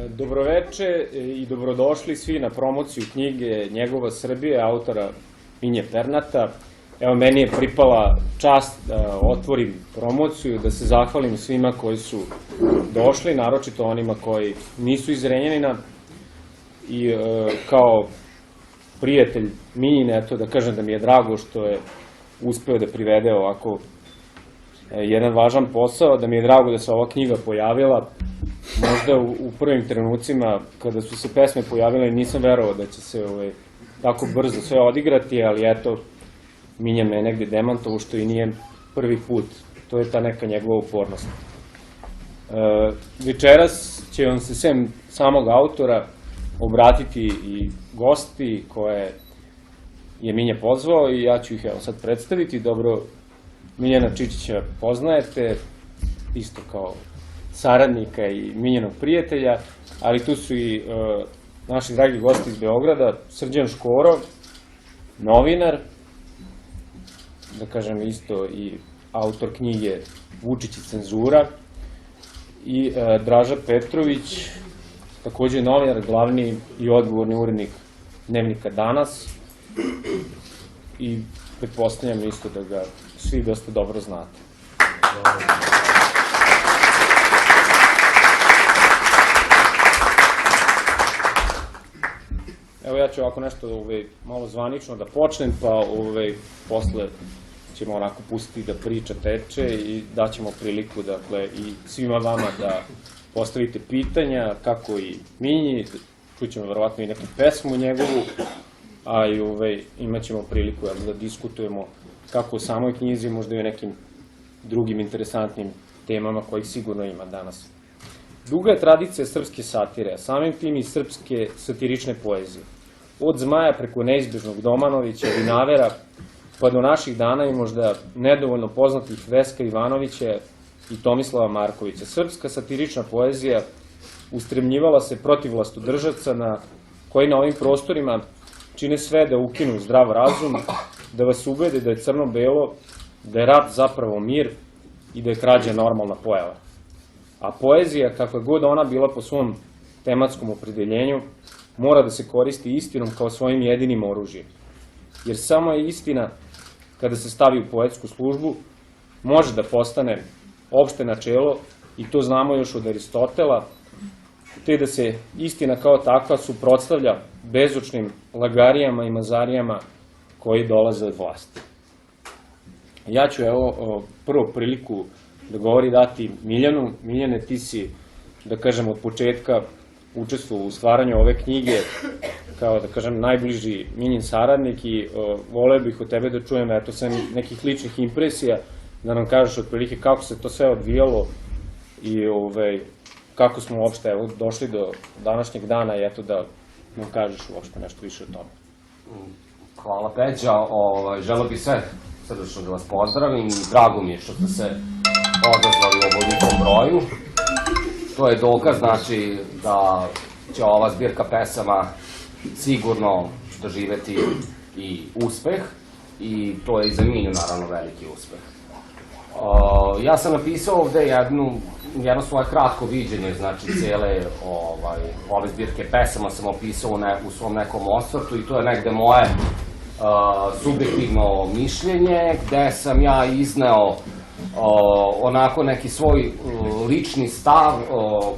Dobroveče i dobrodošli svi na promociju knjige Njegova Srbija, autora Minje Pernata. Evo, meni je pripala čast da otvorim promociju, da se zahvalim svima koji su došli, naročito onima koji nisu iz Renjanina. I kao prijatelj Minjine, eto da kažem da mi je drago što je uspeo da privede ovako jedan važan posao, da mi je drago da se ova knjiga pojavila. Možda u prvim trenucima kada su se pesme pojavile nisam verovao da će se tako brzo sve odigrati, ali eto, Minja me je negde demantovo, što i nije prvi put. To je ta neka njegova upornost. Večeras će vam se sem samog autora obratiti i gosti koje je Minja pozvao i ja ću ih evo sad predstaviti. Dobro, Miljana Čičića poznajete, isto kao saradnika i Minjanog prijatelja, ali tu su i naši dragi gosti iz Beograda, Srđan Škoro, novinar, da kažem isto i autor knjige Vučić i cenzura, i Draža Petrović, takođe novinar, glavni i odgovorni urednik Dnevnika Danas, i pretpostavljam isto da ga svi dosta dobro znate. Evo, ja ću ovako nešto malo zvanično da počnem, pa posle ćemo onako pustiti da priča teče i daćemo priliku, dakle, i svima vama da postavite pitanja, kako i Minji, čućemo verovatno i neku pesmu njegovu, a i imat ćemo priliku da diskutujemo kako o samoj knjizi, možda i o nekim drugim interesantnim temama kojih sigurno ima danas. Duga je tradicija srpske satire, a samim tim i srpske satirične poezije. Od Zmaja preko neizbežnog Domanovića, Vinavera, pa do naših dana i možda nedovoljno poznatih Veska Ivanovića i Tomislava Markovića. Srpska satirična poezija ustremljivala se protiv vlastodržaca koji na ovim prostorima čine sve da ukinu zdrav razum, da vas ubede da je crno-belo, da je rat zapravo mir i da je krađa normalna pojava. A poezija, kakva god ona bila po svom tematskom opredeljenju, mora da se koristi istinom kao svojim jedinim oružjem. Jer samo je istina, kada se stavi u poetsku službu, može da postane opšte načelo, i to znamo još od Aristotela, te da se istina kao takva suprotstavlja bezočnim lagarijama i mazarijama koji dolaze od vlasti. Ja ću prvo priliku da govori dati Miljanu. Miljane, ti si, da kažem, od početka učestvovao u stvaranju ove knjige kao, da kažem, najbliži Minjin saradnik i voleo bih od tebe da čujem, eto, sem nekih ličnih impresija, da nam kažeš otprilike kako se to sve odvijalo i kako smo uopšte došli do današnjeg dana, i eto da nam kažeš uopšte nešto više o tome. Hvala, Peđa. Želeo bih sve srdečno da vas pozdravim i drago mi je što ste se odazvali u ovolikom broju. To je dokaz, znači, da će ova zbirka pesama sigurno doživeti i uspeh, i to je i za Minju, naravno, veliki uspeh. Ja sam napisao ovde jedno svoje kratko viđenje, znači, cijele ove zbirke pesama sam opisao u svom nekom osvrtu, i to je negde moje subjektivno mišljenje, gde sam ja izneo onako neki svoj lični stav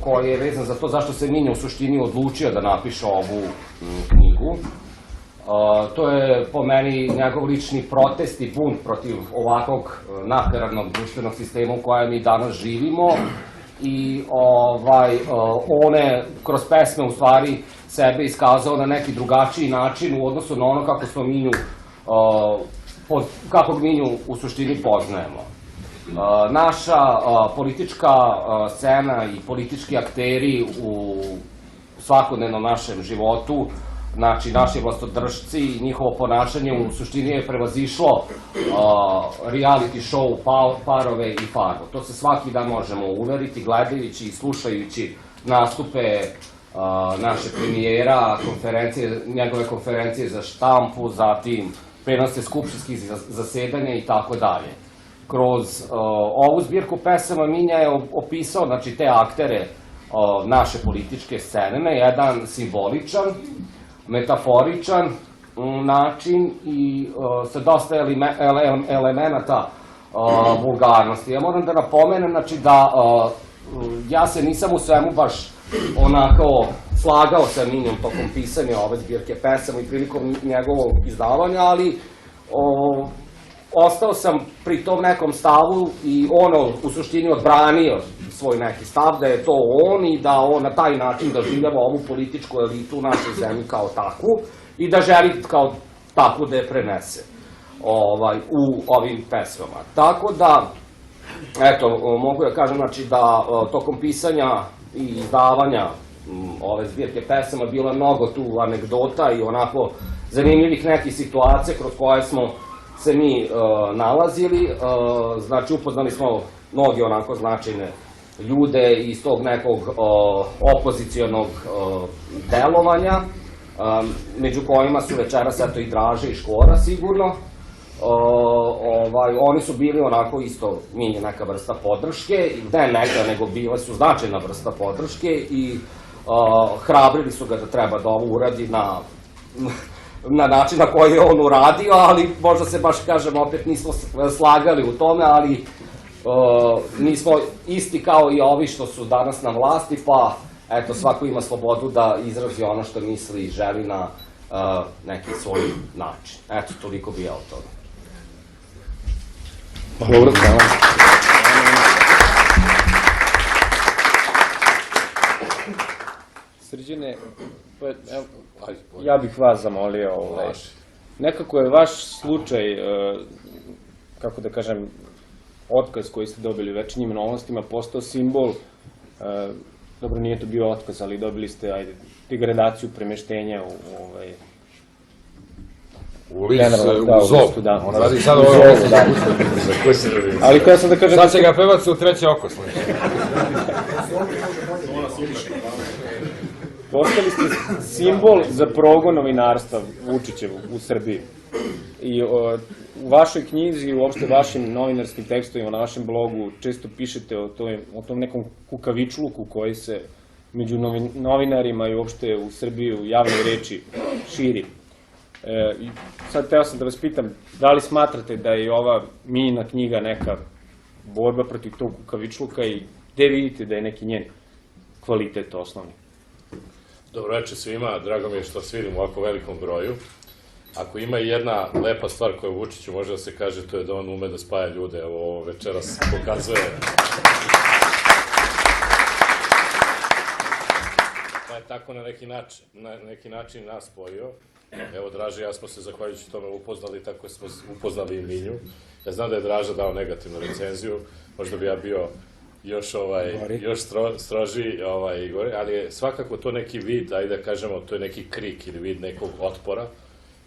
koji je vezan za to zašto se Minja u suštini odlučio da napiše ovu knjigu. To je po meni njegov lični protest i bunt protiv ovakvog nakaradnog društvenog sistema u kojem mi danas živimo, i on je kroz pesme u stvari sebe iskazao na neki drugačiji način u odnosu na ono kako Minju u suštini poznajemo. Naša politička scena i politički akteri u svakodnevnom našem životu, znači naši vlastodržci i njihovo ponašanje u suštini je prevazišlo reality show Parove i Fargo. To se svaki dan možemo uveriti gledajući i slušajući nastupe naše premijera, njegove konferencije za štampu, zatim prenose skupštinskih zasedanja i tako dalje. Kroz ovu zbirku pesama Minja je opisao, znači, te aktere naše političke scene na jedan simboličan, metaforičan način i sa dosta elemenata vulgarnosti. Ja moram da napomenem, znači, da ja se nisam u svemu baš onako slagao sa Minijom tokom pisanja ove zbirke pesama i prilikom njegovog izdavanja, ali ostao sam pri tom nekom stavu i ono u suštini odbranio svoj neki stav da je to on i da on na taj način doživljava ovu političku elitu u našoj zemlji kao takvu i da želi kao takvu da je prenese u ovim pesmama. Tako da, eto, mogu da kažem, znači, da tokom pisanja i izdavanja ove zbirke pesama bilo je mnogo tu anegdota i onako zanimljivih nekih situacija kroz koje smo se mi nalazili. Znači, upoznali smo mnogi onako značajne ljude iz tog nekog opozicijonog delovanja, među kojima su večeras, eto, i Draže i Škora sigurno. Oni su bili onako isto neka vrsta podrške, ne neka, nego bile su značajna vrsta podrške i hrabrili su ga da treba da ovo uradi na način na koji je on uradio, ali možda se baš, kažem, opet nismo slagali u tome, ali nismo isti kao i ovi što su danas na vlasti, pa eto, svako ima slobodu da izrazi ono što misli i želi na neki svoj način. Eto, toliko bi ja o toga. Dobro, hvala. Srđane, ja bih vas zamolio, nekako je vaš slučaj, kako da kažem, otkaz koji ste dobili Večernjim novostima postao simbol, dobro, nije to bio otkaz, ali dobili ste degradaciju, premeštenja u list, u zob. Ona radi sad ovo za koji se radi. Ali kada sam da kažem... Sad će ga pevac u treće oko slušati. Postali ste simbol za progon novinarstva Vučićevu u Srbiji. I u vašoj knjizi i uopšte vašim novinarskim tekstovima na vašem blogu često pišete o tom nekom kukavičluku koji se među novinarima i uopšte u Srbiji u javnoj reči širi. Sad teo sam da vas pitam, da li smatrate da je ova Minina knjiga neka borba protiv tog kukavičluka i gde vidite da je neki njen kvalitet osnovni? Dobro večer svima, drago mi je što vas vidim u ovako velikom broju. Ako ima jedna lepa stvar koja Vučiću može da se kaže, to je da on ume da spaja ljude, evo ovo večeras pokazuje. Pa je tako na neki način nas spojio. Evo, Draže i ja smo se zahvaljujući tome upoznali, tako smo upoznali i Minju. Ja znam da je Draža dao negativnu recenziju, možda bi ja bio još strožiji, ali je svakako to neki vid, ajde da kažemo, to je neki krik ili vid nekog otpora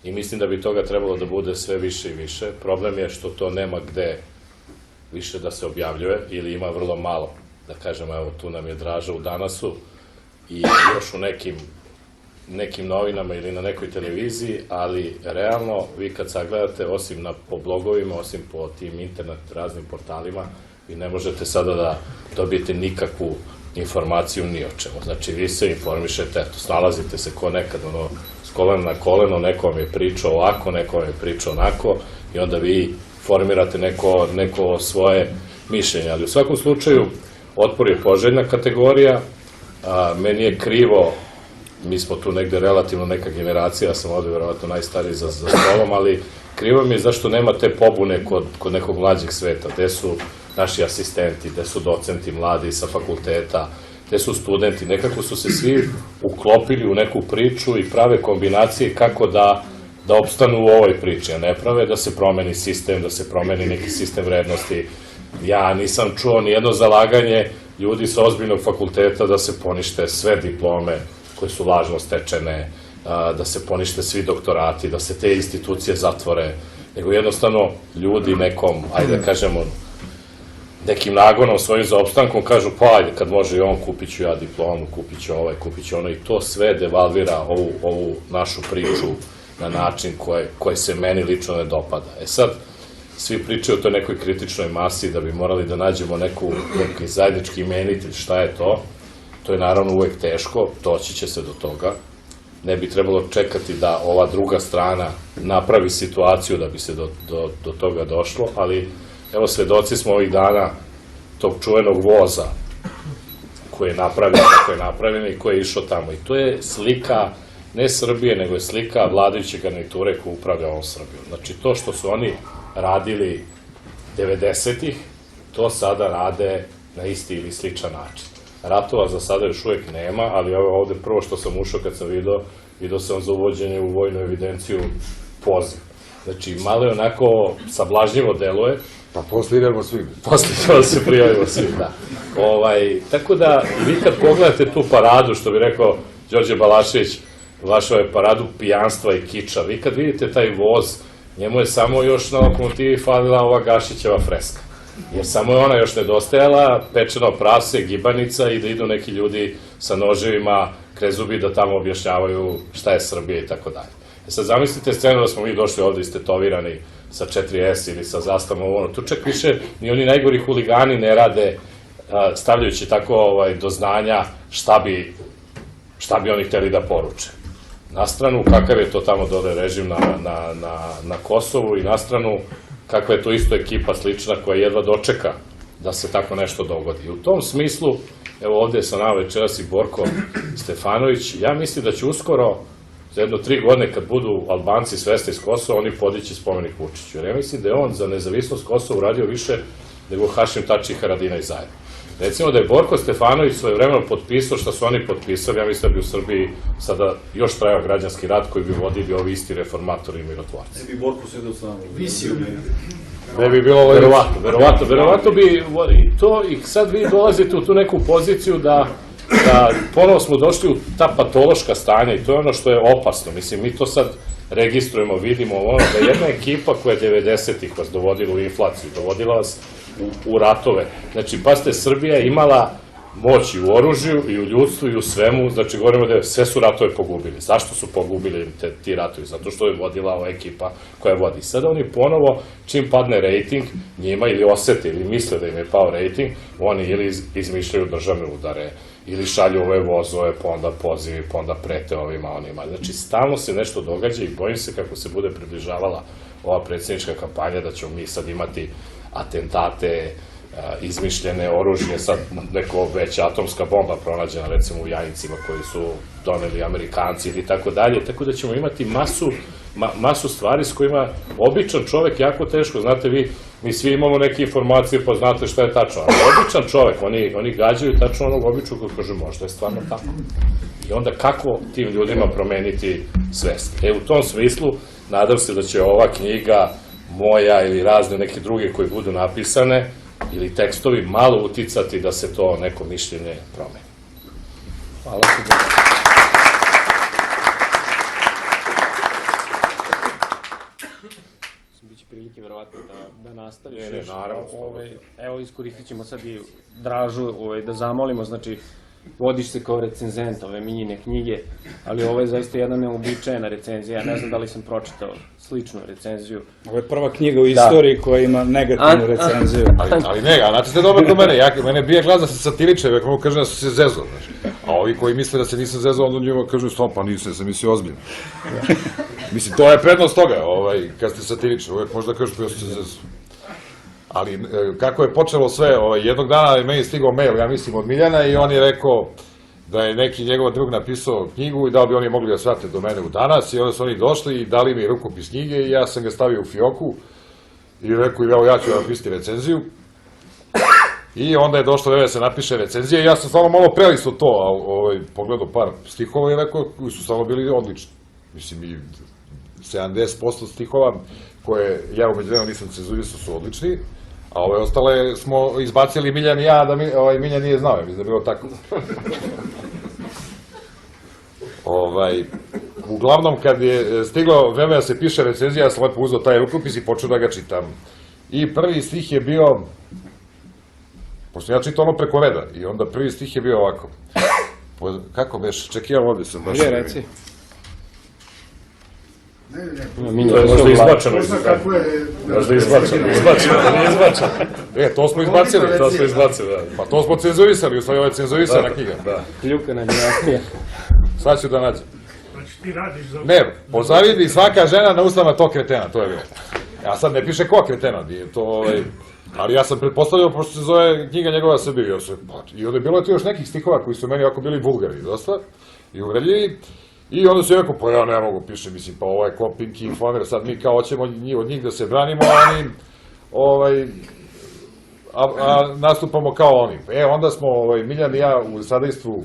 i mislim da bi toga trebalo da bude sve više i više. Problem je što to nema gde više da se objavljuje ili ima vrlo malo, da kažemo, evo tu nam je Draža u Danasu i još u nekim novinama ili na nekoj televiziji, ali realno vi kad sagledate, osim po blogovima, osim po tim internet raznim portalima, vi ne možete sada da dobijete nikakvu informaciju ni o čemu. Znači, vi se informišete, eto, snalazite se ko nekad, s kolena na koleno, neko vam je pričao ovako, neko vam je pričao onako i onda vi formirate neko svoje mišljenje. Ali u svakom slučaju, otpor je poželjna kategorija, meni je krivo, mi smo tu negde relativno neka generacija, ja sam ovde verovatno najstariji za stolom, ali krivo mi je zašto nema te pobune kod nekog mlađeg sveta, gde su naši asistenti, gde su docenti mladi sa fakulteta, gde su studenti, nekako su se svi uklopili u neku priču i prave kombinacije kako da opstanu u ovoj priči, a ne prave da se promeni sistem, da se promeni neki sistem vrednosti. Ja nisam čuo nijedno zalaganje ljudi sa ozbiljnog fakulteta da se ponište sve diplome koje su lažno stečene, da se ponište svi doktorati, da se te institucije zatvore, nego jednostavno ljudi nekom, ajde da kažemo, nekim nagonom svojim za opstankom kažu pa ajde, kad može i on, kupit ću ja diplomu, kupit ću ovaj, kupit ću ono i to sve devalvira ovu našu priču na način koji se meni lično ne dopada. E sad, svi pričaju o toj nekoj kritičnoj masi da bi morali da nađemo neki zajednički imenitelj, šta je to? To je naravno uvek teško, doći će se do toga. Ne bi trebalo čekati da ova druga strana napravi situaciju da bi se do toga došlo, ali evo svedoci smo ovih dana tog čuvenog voza koji je napravljen i koji je išao tamo. I to je slika ne Srbije, nego je slika vladajuće garniture koja upravlja ovom Srbijom. Znači to što su oni radili 90-ih, to sada rade na isti ili sličan način. Ratova za sada još uvijek nema, ali ovo ovde prvo što sam ušao kad sam video sam za uvođenje u vojnu evidenciju poziv. Znači, malo je onako sablažnjivo deluje. Pa posle idemo svi. Posle ćemo se prijavimo svi, da. Tako da, vi kad pogledate tu paradu, što bi rekao Đorđe Balašević, vašu paradu pijanstva i kiča, vi kad vidite taj voz, njemu je samo još na lokomotivi falila ova Gašićeva freska. Jer samo je ona još nedostajala, pečeno prase, gibanica i da idu neki ljudi sa noževima, krezubi da tamo objašnjavaju šta je Srbija i tako dalje. Sad zamislite scenu da smo mi došli ovde istetovirani sa 4S ili sa zastavom ono, tu čak više ni oni najgori huligani ne rade stavljajući tako do znanja šta bi oni hteli da poruče. Na stranu kakav je to tamo dole režim na Kosovu i na stranu kakva je to isto ekipa slična koja jedva dočeka da se tako nešto dogodi. U tom smislu, evo ovde je sa nama večeras i Borko Stefanović, ja mislim da će uskoro, za jedno 3 godine kad budu Albanci svesni iz Kosova, oni podići spomenik Vučiću. Jer ja mislim da je on za nezavisnost Kosova uradio više nego Hašim Tači i Haradinaj zajedno. Recimo da je Borko Stefanović svojevremeno potpisao što su oni potpisali, ja mislim da bi u Srbiji sada još trajao građanski rat koji bi vodili ovi isti reformatori i mirotvorci. Ne bi Borko sedeo sa nama. Visio bi. Ne bi bilo ovo... Verovatno bi to i sad vi dolazite u tu neku poziciju da ponovo smo došli u ta patološka stanja i to je ono što je opasno. Mislim, mi to sad registrujemo, vidimo da je jedna ekipa koja je 90-ih vas dovodila u inflaciju, dovodila vas u ratove. Znači, pazite, Srbija je imala moć i u oružju, i u ljudstvu, i u svemu, znači govorimo da sve su ratove pogubili. Zašto su pogubili ti ratovi? Zato što je vodila ova ekipa koja vodi. Sada oni ponovo, čim padne rejting, njima ili osete, ili misle da im je pao rejting, oni ili izmišljaju državne udare, ili šalju ove vozove, pa onda pozivi, pa onda prete ovima, onima. Znači, stalno se nešto događa i bojim se kako se bude približavala ova predsjednička kampanja, da ćemo mi sad imati atentate, izmišljene oružje, sad neko već atomska bomba pronađena recimo u Jajincima koji su doneli Amerikanci ili tako dalje, tako da ćemo imati masu stvari s kojima običan čovek jako teško, znate mi svi imamo neke informacije pa znate šta je tačno, ali običan čovek, oni gađaju tačno onog običnog koji kaže možda je stvarno tako. I onda kako tim ljudima promeniti svest? U tom smislu nadam se da će ova knjiga moja ili razne neke druge koje budu napisane ili tekstovi malo uticati da se to neko mišljenje promeni. Hvala se. Biće prilike verovatno da nastaviš. Naravno. Evo iskoristit ćemo sad i Dražu da zamolimo, znači vodiš se kao recenzent ove Minjine knjige, ali ovo je zaista jedna neobičajena recenzija. Ja ne znam da li sam pročitao sličnu recenziju. Ovo je prva knjiga u istoriji koja ima negativnu recenziju. Ali ne, znate ste dobro kod mene, mene bije glas da se satiriče, uvek mogu kažem da su se zezao, znaš. A ovi koji misle da se nisam zezao, onda njima kažu stop, pa nisam, sam mislio ozbiljno. Mislim, to je prednost toga, kad ste satiriče, uvek možda kažu pa ja sam se zezao. Ali kako je počelo sve, jednog dana je meni stigao mail, ja mislim od Miljana, i on je rekao da je neki njegov drug napisao knjigu i da bi oni mogli da svrate do mene u danas, i onda su oni došli i dali mi rukopis knjige i ja sam ga stavio u fioku i rekao, evo ja ću napisati recenziju. I onda je došlo vreme da se napiše recenzija i ja sam stvarno malo prelistao to, a pogledao par stihova i rekao koji su stvarno bili odlični. Mislim, i 70% stihova koje ja umeđu vremenu nisam cenzurisao su odlični, a ove ostale smo izbacili Miljan i ja, da Miljan nije znao, mislim da je bilo tako. Uglavnom, kad je stiglo vreme da se piše recenzija, ja sam lepo uzeo taj rukopis i počeo da ga čitam. I prvi stih je bio, pošto ja čitam ono preko reda, i onda prvi stih je bio ovako. Kako beš, čekaj, ja ovde sam baš... Gdje, reci? Možda izbačeno iz Možda izbačeno, nije izbačeno. To smo izbacili. To smo izbacili, da. Pa to smo cenzurisali, u stvari ovo je cenzurisana knjiga. Kljukana dinastija. Sad ću da nađem. Znači ti radiš za... Ne, pozavidi svaka žena na usnama tog kretena, to je bilo. Ja sad ne piše ko kretena, nije to, ali ja sam pretpostavljao, pošto se zove knjiga njegova Srbije, i onda je bilo tu još nekih stihova koji su meni ovako bili vulgari dosta i uvredljivi, i onda se rekao, pa ja ne mogu piše, mislim, pa ovo je ko Pinky Informer, sad mi kao hoćemo od njih da se branimo, a nastupamo kao oni. Onda smo, Miljan i ja u sadejstvu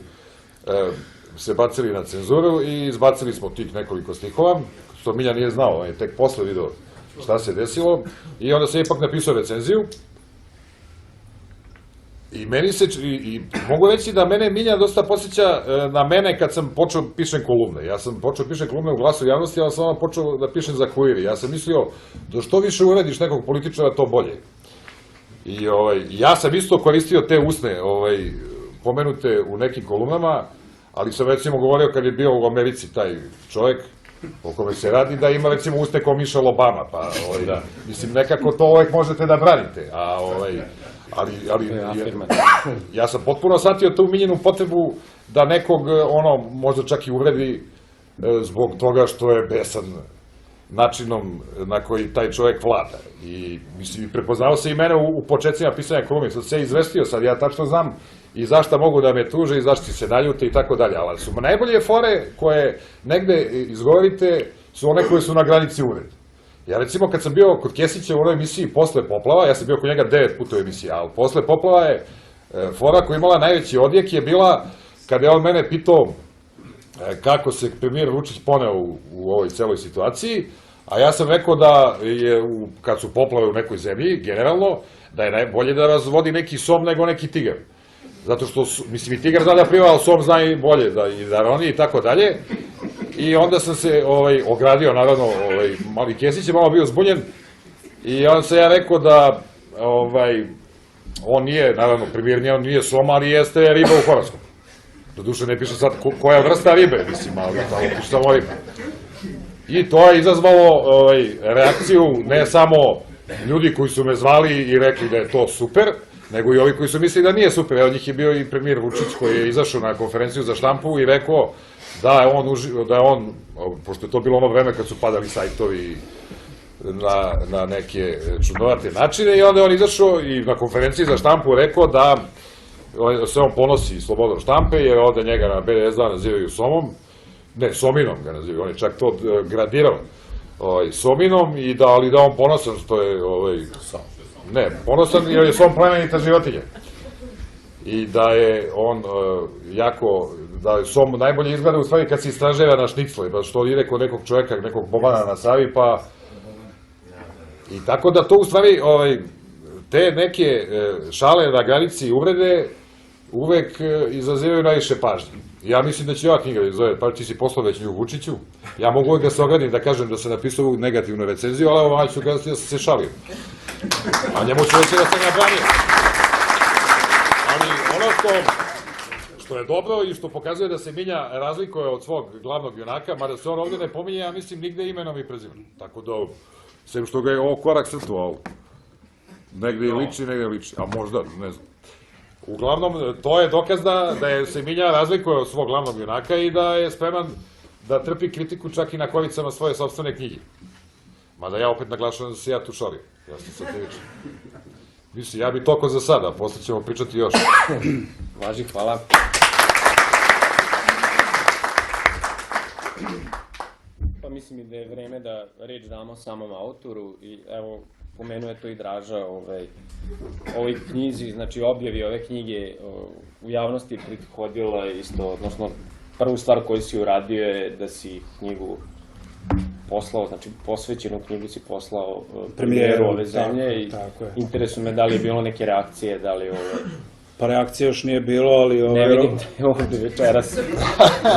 se bacili na cenzuru i izbacili smo tih nekoliko stihova, što Miljan nije znao, on je tek posle video šta se desilo, i onda sam ipak napisao recenziju. I meni se, i mogu reći da mene Miljan dosta podsjeća na mene kad sam počeo pišem kolumne. Ja sam počeo pišem kolumne u Glasu javnosti, ali sam onda počeo da pišem za Kuiri. Ja sam mislio da što više urediš nekog političara, to bolje. I ja sam isto koristio te usne pomenute u nekim kolumnama, ali sam recimo govorio kad je bio u Americi taj čovjek o kome se radi, da ima recimo usne kao Michelle Obama, pa mislim nekako to uvek možete da branite, ali ja sam potpuno shvatio tu Miljenu potrebu da nekog možda čak i uvredi zbog toga što je besan načinom na koji taj čovjek vlada. I mislim, prepoznao se i mene u početcima pisanja kolumne, sad se izvestio, sad ja tačno znam i zašta mogu da me tuže i zašto se naljute i tako dalje, ali su najbolje fore koje negde izgovorite su one koje su na granici uvrede. Ja recimo kad sam bio kod Kesića u onoj emisiji Posle poplava, ja sam bio kod njega 9 puta u emisiji, ali Posle poplava je fora koja imala najveći odjek je bila kada je on mene pitao kako se premijer Vučić poneo u ovoj celoj situaciji, a ja sam rekao da je, kad su poplave u nekoj zemlji, generalno, da je najbolje da razvodi neki som nego neki tigar. Zato što, mislim, i tigar zna da pliva, ali som zna i bolje, da roni i tako dalje. I onda sam se ogradio, naravno, mali Kesić je malo bio zbunjen, i onda sam ja rekao da on nije, naravno, premijer on nije som, ali jeste riba u Hrvatskom. Doduše ne piše sad koja vrsta ribe, mislim, ali piše samo riba. I to je izazvalo reakciju ne samo ljudi koji su me zvali i rekli da je to super, nego i ovi koji su mislili da nije super. Od njih je bio i premijer Vučić koji je izašao na konferenciju za štampu i rekao da je on, pošto je to bilo ono vreme kad su padali sajtovi na neke čudnovate načine, i onda je on izašao i na konferenciji za štampu rekao da se on ponosi slobodom štampe, jer ovde njega na BDS2 nazivaju Somom, ne, Sominom ga nazivaju, on je čak to gradirao Sominom, ali da on ponosan što je, ne, ponosan jer je Som plemenita životinja. I da je on jako, da Som najbolje izgleda u stvari kad se istraževa na šnicle, pa što ide kod nekog čoveka, nekog Bobana na Savi, pa... I tako da to u stvari, te neke šale na granici uvrede uvek izazivaju najviše pažnje. Ja mislim da će ova knjiga zove, pa ti si poslao već nju Vučiću, ja mogu uvek da se ogradim da kažem da sam napisao negativnu recenziju, ali ovo ću kazati da sam se šalio. A njemu ću reći da sam nabranio. Ali ono što je dobro i što pokazuje da se Milja razlikuje od svog glavnog junaka, mada se on ovde ne pominje, ja mislim, nigde imenom i prezimenom. Tako da, sem što ga je ovo korak srtuo, negde liči, negde liči, a možda, ne znam. Uglavnom, to je dokaz da se Milja razlikuje od svog glavnog junaka i da je spreman da trpi kritiku čak i na koricama svoje sopstvene knjige. Mada ja opet naglašavam da se ja tu šalim. Ja sam satiričan. Mislim, ja bi toliko za sada, posle ćemo pričati još. Važi, hvala. Pa mislim i da je vreme da reč damo samom autoru i evo, pomenuo je to i Draža, ovoj knjizi, znači objavi ove knjige u javnosti prethodila isto, odnosno prvu stvar koju si uradio je da si knjigu poslao, znači posvećenu knjigu si poslao premijeru ove zemlje i interesuje me da li je bilo neke reakcije, da li Pa reakcije još nije bilo, ali... Ne vidim da je ovde večeras.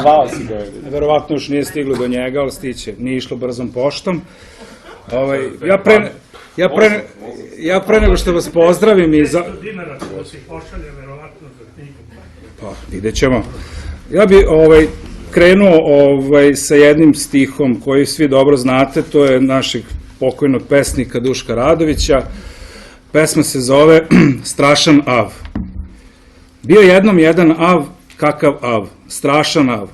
Zvao si ga ovde. Verovatno još nije stiglo do njega, ali stiće. Nije išlo brzom poštom. Ja pre nego što vas pozdravim i za... dinara ko si pošalje, verovatno za knjigu. Pa, vidjet ćemo. Ja bi krenuo sa jednim stihom koji svi dobro znate, to je našeg pokojnog pesnika Duška Radovića. Pesma se zove Strašan av. Bio jednom jedan av, kakav av, strašan av,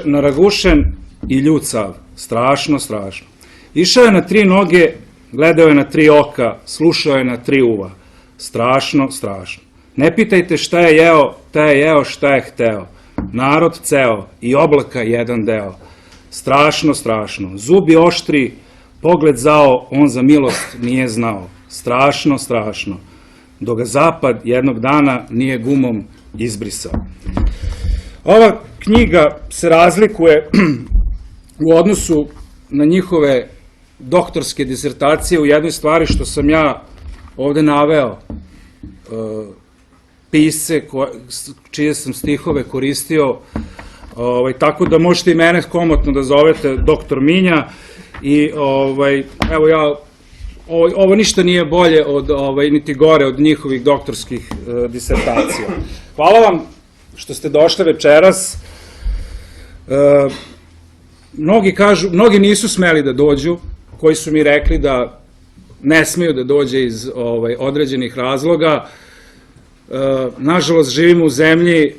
naragušen i ljut sav, strašno, strašno. Išao je na 3 noge, gledao je na 3 oka, slušao je na 3 uva, strašno, strašno. Ne pitajte šta je jeo, ta je jeo šta je hteo, narod ceo i oblaka jedan deo, strašno, strašno. Zubi oštri, pogled zao, on za milost nije znao, strašno, strašno. Dok ga zapad jednog dana nije gumom izbrisao. Ova knjiga se razlikuje u odnosu na njihove doktorske disertacije u jednoj stvari što sam ja ovde naveo pisce čije sam stihove koristio, tako da možete i mene komotno da zovete doktor Minja i evo ja ovo ništa nije bolje niti gore od njihovih doktorskih disertacija. Hvala vam što ste došli večeras. Mnogi nisu smeli da dođu, koji su mi rekli da ne smeju da dođe iz određenih razloga. Nažalost, živimo u zemlji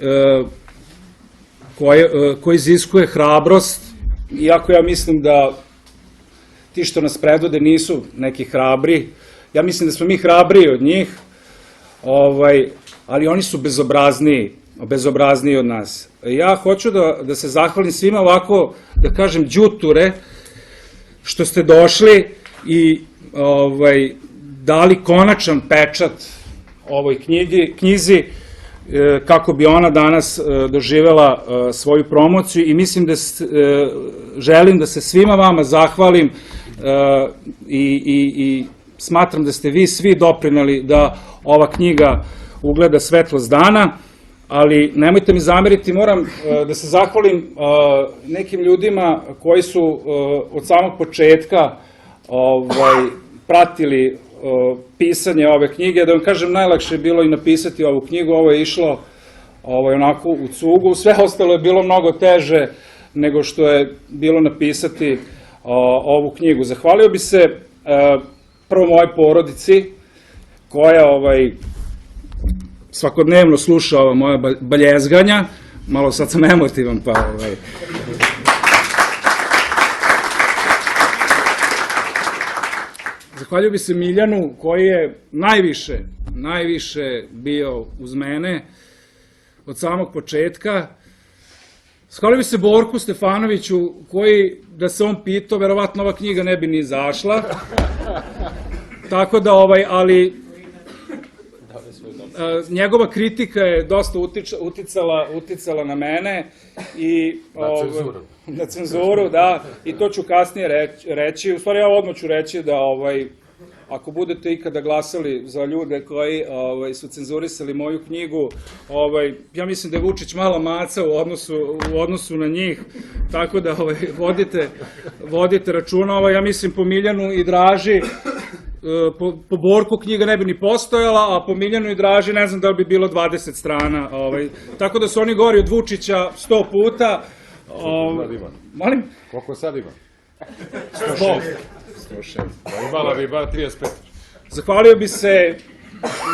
koja iziskuje hrabrost, iako ja mislim da ti što nas predvode nisu neki hrabri. Ja mislim da smo mi hrabriji od njih, ali oni su bezobrazniji od nas. Ja hoću da se zahvalim svima ovako, da kažem, đuture, što ste došli i dali konačan pečat ovoj knjizi, kako bi ona danas doživela svoju promociju i mislim da želim da se svima vama zahvalim i smatram da ste vi svi doprineli da ova knjiga ugleda svetlost dana, ali nemojte mi zameriti, moram da se zahvalim nekim ljudima koji su od samog početka pratili pisanje ove knjige. Da vam kažem, najlakše je bilo i napisati ovu knjigu, ovo je išlo onako u cugu, sve ostalo je bilo mnogo teže nego što je bilo napisati ovu knjigu. Zahvalio bi se prvo mojoj porodici, koja svakodnevno sluša ova moja baljezganja, malo sad sam emotivan, pa zahvalio bi se Miljanu, koji je najviše bio uz mene od samog početka. Zahvalio bi se Borku Stefanoviću, koji, da se on pitao, verovatno ova knjiga ne bi ni izašla. Tako da, ali njegova kritika je dosta uticala na mene i na cenzuru, da, i to ću kasnije reći. U stvari, ja odmah ću reći da ako budete ikada glasali za ljude koji su cenzurisali moju knjigu, ja mislim da je Vučić mala maca u odnosu na njih, tako da vodite računa. Ja mislim po Miljanu i Draži, po Borku knjiga ne bi ni postojala, a po Miljanu i Draži ne znam da li bi bilo 20 strana. Tako da su oni gori od Vučića 100 puta. Molim? Koliko sad ima? 106. Imala bi bar 35. Zahvalio bi se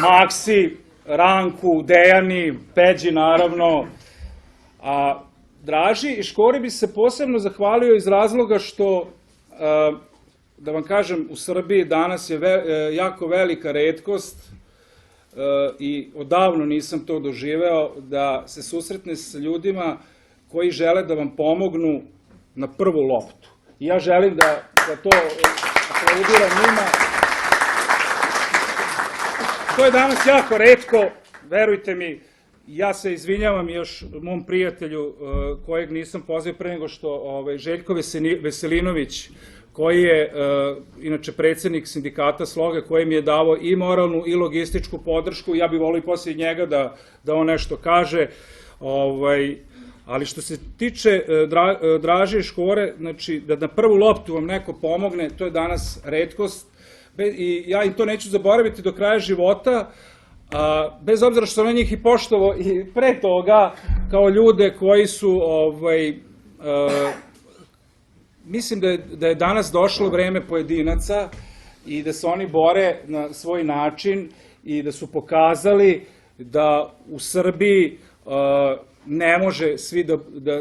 Maksi, Ranku, Dejani, Peđi naravno, a Draži i Škori bi se posebno zahvalio iz razloga što, da vam kažem, u Srbiji danas je jako velika retkost i odavno nisam to doživeo, da se susretne sa ljudima koji žele da vam pomognu na prvu loptu. I ja želim da to aplaudiram njima. To je danas jako retko, verujte mi. Ja se izvinjavam još mom prijatelju kojeg nisam pozvao pre nego što Željko Veselinović, koji je inače predsednik sindikata Sloga, koji mi je davao i moralnu i logističku podršku. Ja bih volio i poslije njega da on nešto kaže. Ali što se tiče Draže i Škore, znači da na prvu loptu vam neko pomogne, to je danas retkost i ja im to neću zaboraviti do kraja života, bez obzira što sam na njih i poštovao i pre toga, kao ljude koji su, mislim da je danas došlo vreme pojedinaca i da se oni bore na svoj način i da su pokazali da u Srbiji ne može svi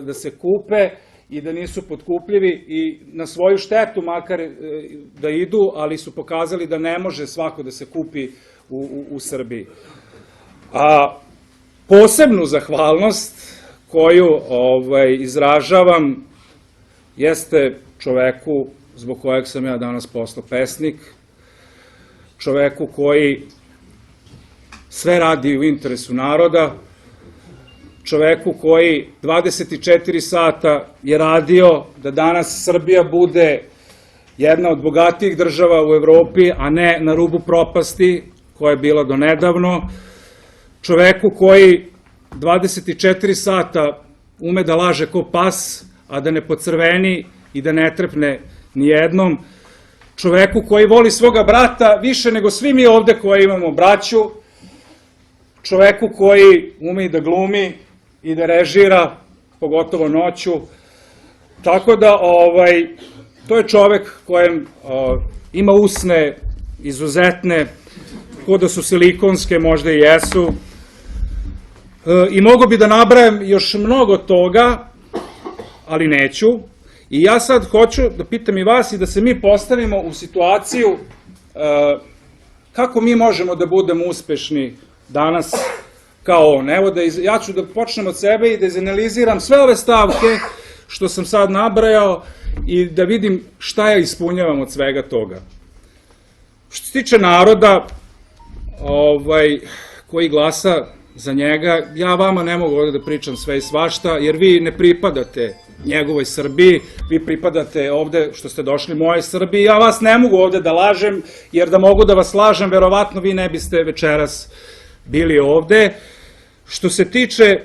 da se kupe i da nisu potkupljivi i na svoju štetu makar da idu, ali su pokazali da ne može svako da se kupi u Srbiji. A posebnu zahvalnost koju izražavam jeste čoveku zbog kojeg sam ja danas postao pesnik, čoveku koji sve radi u interesu naroda, čoveku koji 24 sata je radio da danas Srbija bude jedna od bogatijih država u Evropi, a ne na rubu propasti koja je bila do nedavno, čoveku koji 24 sata ume da laže ko pas, a da ne pocrveni i da ne trepne nijednom, čoveku koji voli svoga brata više nego svi mi ovde koji imamo braću, čoveku koji ume i da glumi i da režira, pogotovo noću. Tako da, to je čovek kojem ima usne izuzetne, ko da su silikonske, možda i jesu. I mogo bi da nabrajam još mnogo toga, ali neću. I ja sad hoću da pitam i vas i da se mi postavimo u situaciju kako mi možemo da budemo uspešni danas kao on. Evo, ja ću da počnem od sebe i da izanaliziram sve ove stavke što sam sad nabrajao i da vidim šta ja ispunjavam od svega toga. Što se tiče naroda koji glasa za njega, ja vama ne mogu ovde da pričam sve i svašta, jer vi ne pripadate njegovoj Srbiji, vi pripadate ovde što ste došli mojoj Srbiji, ja vas ne mogu ovde da lažem, jer da mogu da vas lažem, verovatno vi ne biste večeras bili ovde. Što se tiče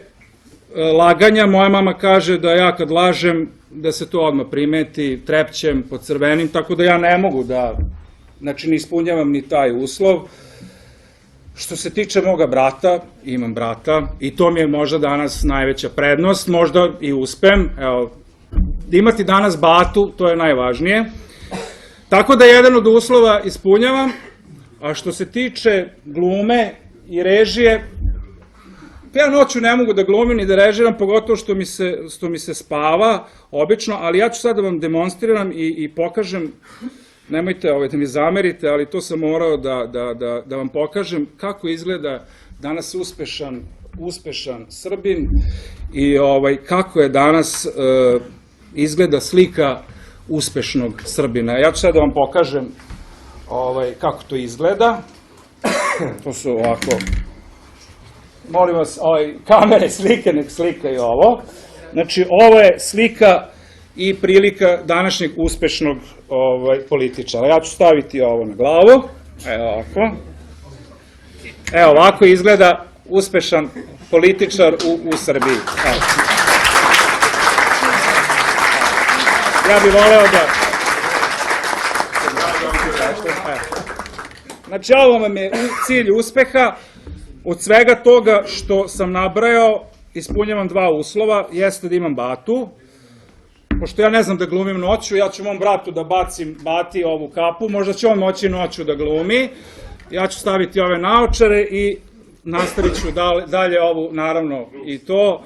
laganja, moja mama kaže da ja kad lažem, da se to odmah primeti, trepćem, pocrvenim, tako da ja ne mogu da, znači ne ispunjavam ni taj uslov. Što se tiče moga brata, imam brata i to mi je možda danas najveća prednost, možda i uspem, evo, imati danas batu, to je najvažnije. Tako da jedan od uslova ispunjavam, a što se tiče glume i režije, ja noću ne mogu da glumim ni da režiram, pogotovo što mi se spava, obično, ali ja ću sad da vam demonstriram i pokažem, nemojte da mi zamerite, ali to sam morao da vam pokažem kako izgleda danas uspešan Srbin i kako je danas izgleda slika uspešnog Srbina. Ja ću sad da vam pokažem kako to izgleda. To su ovako, molim vas, kamere slike, nek slikaju ovo. Znači, ovo je slika i prilika današnjeg uspešnog političara. Ja ću staviti ovo na glavu. Evo ovako. Evo ovako izgleda uspešan političar u Srbiji. Evo. Ja bih voleo da... Znači, ovo vam je cilj uspeha. Od svega toga što sam nabrajao, ispunjavam dva uslova. Jeste da imam batu. Pošto ja ne znam da glumim noću, ja ću mom bratu da bati ovu kapu, možda će on moći noću da glumi. Ja ću staviti ove naočare i nastavit ću dalje ovu, naravno i to,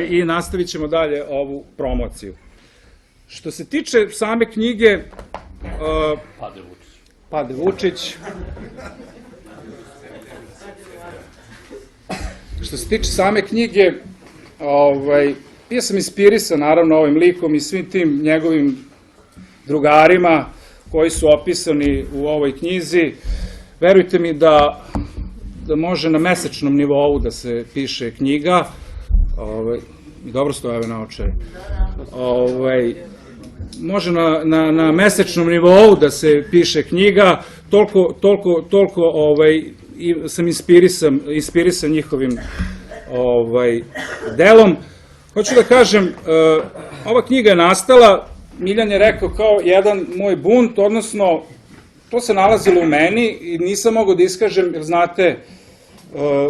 i nastavit ćemo dalje ovu promociju. Što se tiče same knjige Pade Vučić, što se tiče same knjige, ja sam inspirisan naravno ovim likom i svim tim njegovim drugarima koji su opisani u ovoj knjizi. Verujte mi da može na mesečnom nivou da se piše knjiga. Dobro stoje ove naočare. Može na mesečnom nivou da se piše knjiga. Toliko sam inspirisan njihovim delom. Hoću da kažem, ova knjiga je nastala, Miljan je rekao, kao jedan moj bunt, odnosno to se nalazilo u meni i nisam mogao da iskažem, jer znate,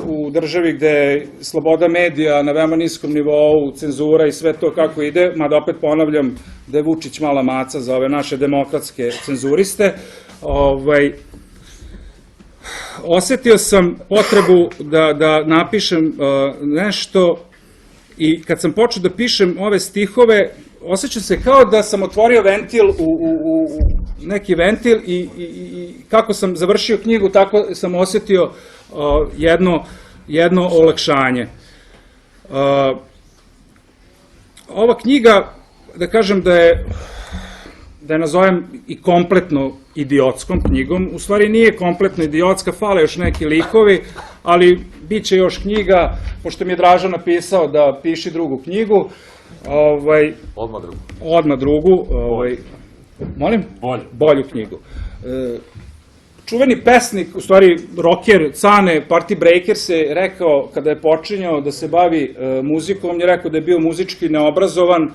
u državi gde je sloboda medija na veoma niskom nivou, cenzura i sve to kako ide, mada opet ponavljam da je Vučić mala maca za ove naše demokratske cenzuriste, osetio sam potrebu da napišem nešto i kad sam počeo da pišem ove stihove, osjećam se kao da sam otvorio ventil neki ventil i kako sam završio knjigu, tako sam osetio jedno olakšanje. Ova knjiga, da kažem da je nazovem i kompletno idiotskom knjigom, u stvari nije kompletno idiotska, fale još neki likovi, ali bit će još knjiga, pošto mi je Draža napisao da piši drugu knjigu. Odmah drugu. Molim? Bolju knjigu. Čuveni pesnik, u stvari rocker, Cane, Party Breakers je rekao, kada je počinjao da se bavi muzikom, on je rekao da je bio muzički neobrazovan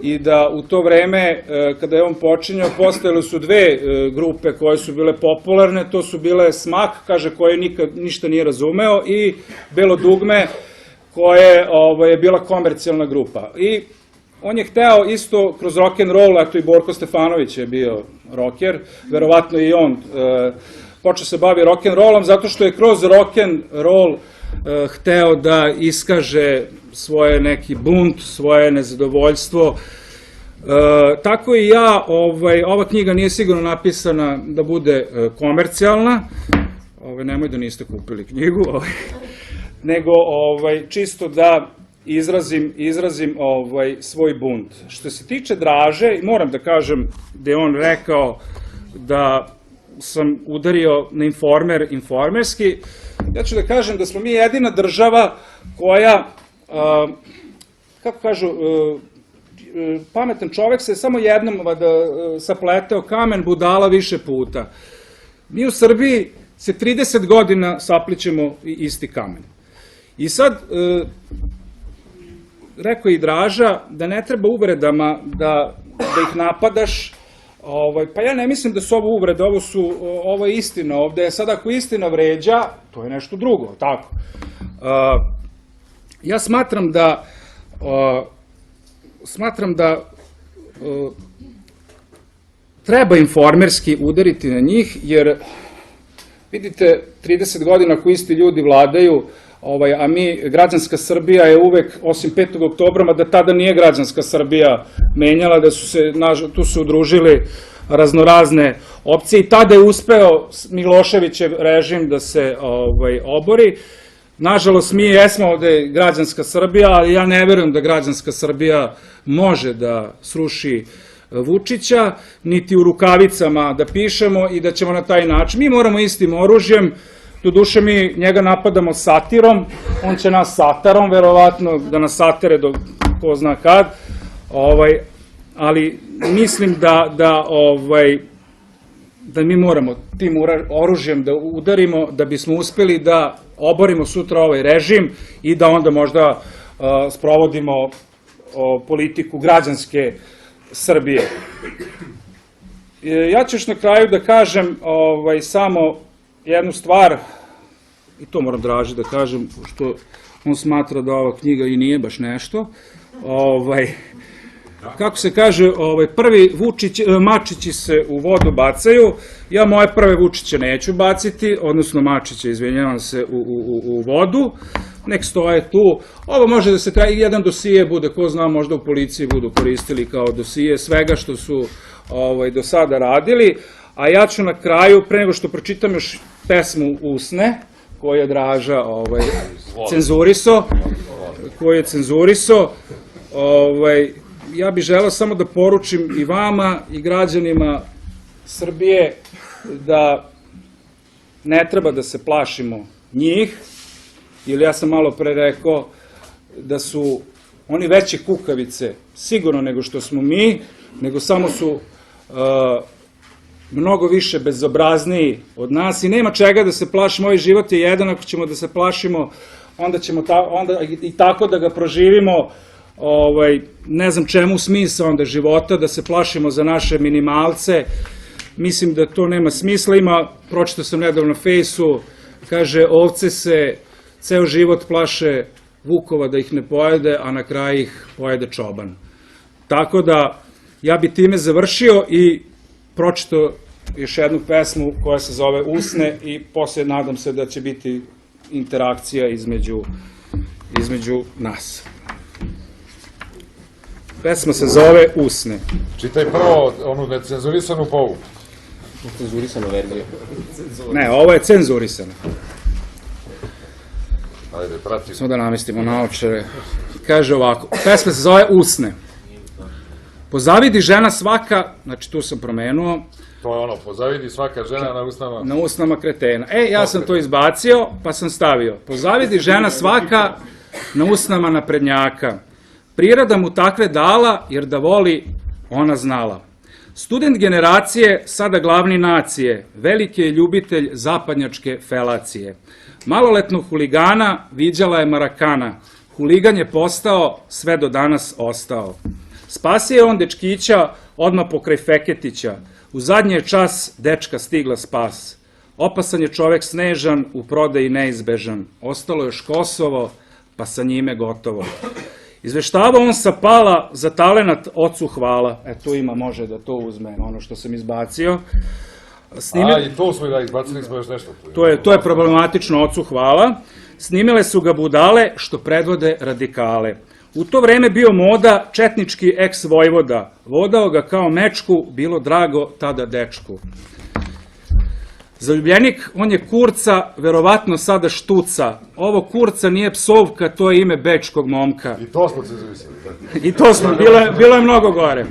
i da u to vreme, kada je on počinjao, postojale su dve grupe koje su bile popularne, to su bile Smak, kaže, koje nikad ništa nije razumeo, i Belo dugme, koje je bila komercijalna grupa. I on je hteo isto kroz rock'n'roll, eto i Borko Stefanović je bio rocker, verovatno i on počeo se bavi rock'n'rollom, zato što je kroz rock'n'roll hteo da iskaže svoje neki bunt, svoje nezadovoljstvo. Tako i ja, ova knjiga nije sigurno napisana da bude komercijalna, nemoj da niste kupili knjigu, nego čisto da izrazim svoj bunt. Što se tiče Draže, moram da kažem da je on rekao da sam udario na Informer informerski, ja ću da kažem da smo mi jedina država koja, kako kažu, pametan čovek se samo jednom sapleteo kamen, budala više puta. Mi u Srbiji se 30 godina saplićemo isti kamen. I sad, rekao je i Draža, da ne treba uvredama da ih napadaš, pa ja ne mislim da su ovo uvrede, ovo je istina ovde. Sad ako istina vređa, to je nešto drugo, tako. Ja smatram da treba informerski udariti na njih, jer vidite, 30 godina ako isti ljudi vladaju, a građanska Srbija je uvek, osim 5. oktobra, mada tada nije građanska Srbija menjala, da su se, tu su udružili raznorazne opcije i tada je uspeo Miloševićev režim da se obori. Nažalost, mi jesmo ovde građanska Srbija, ali ja ne verujem da građanska Srbija može da sruši Vučića, niti u rukavicama da pišemo i da ćemo na taj način. Mi moramo istim oružjem, doduše mi njega napadamo satirom, on će nas satarom, verovatno, da nas satere do ko zna kad, ali mislim da mi moramo tim oružjem da udarimo da bismo uspeli da oborimo sutra ovaj režim i da onda možda sprovodimo politiku građanske Srbije. Ja ću još na kraju da kažem samo jednu stvar, i to moram Draži da kažem, pošto on smatra da ova knjiga i nije baš nešto. Kako se kaže, prvi mačići se u vodu bacaju, ja moje prve Vučiće neću baciti, odnosno mačiće, izvinjavam se, u vodu, nek stoje tu. Ovo može da se traji, jedan dosije bude, ko zna, možda u policiji budu koristili kao dosije svega što su do sada radili, a ja ću na kraju, pre nego što pročitam još pesmu Usne, koju je Draža cenzuriso, ja bih želeo samo da poručim i vama i građanima Srbije da ne treba da se plašimo njih, jer ja sam malo pre rekao da su oni veće kukavice sigurno nego što smo mi, nego samo su mnogo više bezobrazniji od nas i nema čega da se plašimo. Ovaj život je jedan, ako ćemo da se plašimo, onda ćemo i tako da ga proživimo. Ne znam čemu smisao onda života, da se plašimo za naše minimalce. Mislim da to nema smisla. Pročitao sam nedavno na Fejsu kaže, ovce se ceo život plaše vukova da ih ne pojede, a na kraju ih pojede čoban. Tako da, ja bi time završio i pročitao još jednu pesmu koja se zove Usne i poslije nadam se da će biti interakcija između nas. Pesma se zove Usne. Čitaj prvo onu necenzurisanu povu. Cenzurisano verziju. Ne, ovo je cenzurisano. Ajde, prati. Samo da namestimo naočare. Kaže ovako, pesma se zove Usne. Pozavidi žena svaka, znači tu sam promenuo, To je ono, pozavidi svaka žena na usnama. na usnama kretena. Ja sam to izbacio, pa sam stavio. Pozavidi žena svaka na usnama naprednjaka. Priroda mu takve dala, jer da voli, ona znala. Student generacije, sada glavni nacije, veliki je ljubitelj zapadnjačke felacije. Maloletnog huligana viđala je Marakana. Huligan je postao, sve do danas ostao. Spasio je on dečkića, odmah pokraj Feketića. U zadnji je čas dečka stigla spas. Opasan je čovek snežan, u prodaji neizbežan. Ostalo je još Kosovo, pa sa njime gotovo. Izveštava on sa Pala, za talenat ocu hvala. Tu ima, može da to uzme, ono što sam izbacio. I to smo izbacili smo još nešto. To je problematično, ocu hvala. Snimile su ga budale što predvode radikale. U to vreme bio moda četnički eks-vojvoda. Vodao ga kao mečku, bilo drago tada dečku. Zaljubljenik, on je Kurca, verovatno sada štuca. Ovo Kurca nije psovka, to je ime bečkog momka. I to smo cenzurisali. I to smo, bilo je mnogo gore.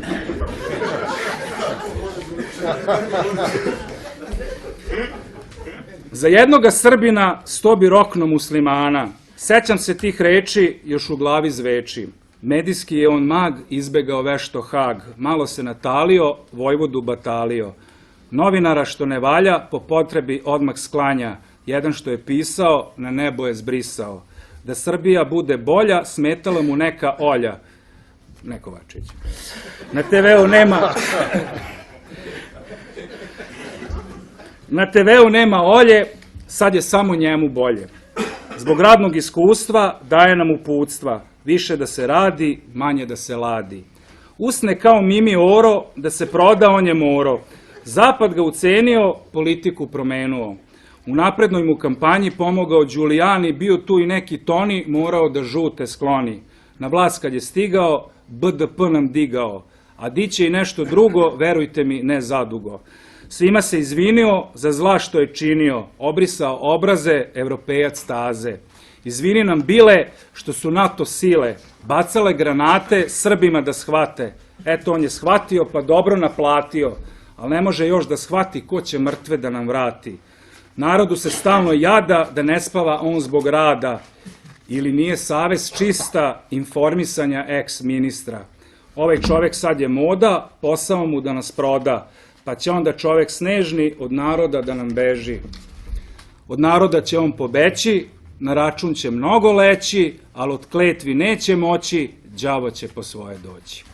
Za jednoga Srbina 100 bi rokno muslimana. Sećam se tih reči, još u glavi zveči. Medijski je on mag, izbegao vešto Hag. Malo se natalio, Vojvodu batalio. Novinara što ne valja, po potrebi odmah sklanja. Jedan što je pisao, na nebo je zbrisao. Da Srbija bude bolja, smetala mu neka Olja. Ne Kovačević. Na TV-u nema... Na TV-u nema Olje, sad je samo njemu bolje. Zbog radnog iskustva daje nam uputstva. Više da se radi, manje da se ladi. Usne kao Mimi Oro, da se proda on je moro. Zapad ga ucenio, politiku promenuo. U naprednoj mu kampanji pomogao Đulijani, bio tu i neki Toni, morao da žute skloni. Na vlast kad je stigao, BDP nam digao. A diće i nešto drugo, verujte mi, ne zadugo. Svima se izvinio za zla što je činio, obrisao obraze, evropejac staze. Izvini nam bile što su NATO sile, bacale granate Srbima da shvate. Eto, on je shvatio pa dobro naplatio, ali ne može još da shvati ko će mrtve da nam vrati. Narodu se stalno jada da ne spava on zbog rada, ili nije savest čista informisanja ex-ministra. Ovaj čovek sad je moda, posao mu da nas proda, pa će onda čovek snežni od naroda da nam beži. Od naroda će on pobeći, na račun će mnogo leći, ali od kletvi neće moći, đavo će po svoje doći.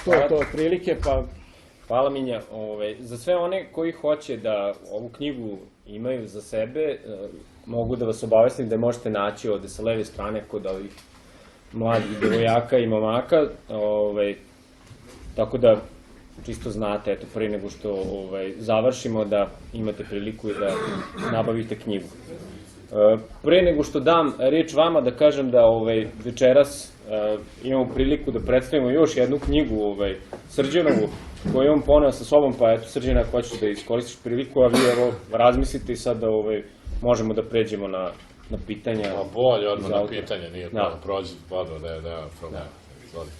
To je to otprilike, pa hvala Minja. Za sve one koji hoće da ovu knjigu imaju za sebe, mogu da vas obavestim da je možete naći ovde sa leve strane kod ovih mladih devojaka i momaka, tako da čisto znate, eto, pre nego što završimo, da imate priliku i da nabavite knjigu. Pre nego što dam reč vama, da kažem da večeras imamo priliku da predstavimo još jednu knjigu Srđanovu, koju je on poneo sa sobom, pa eto, Srđana, ako hoćeš da iskoristiš priliku, a vi evo razmislite i sad da možemo da pređemo na pitanja. Bolje odmah na pitanje, nije to, prođi, padno, nema problema. Izvolite.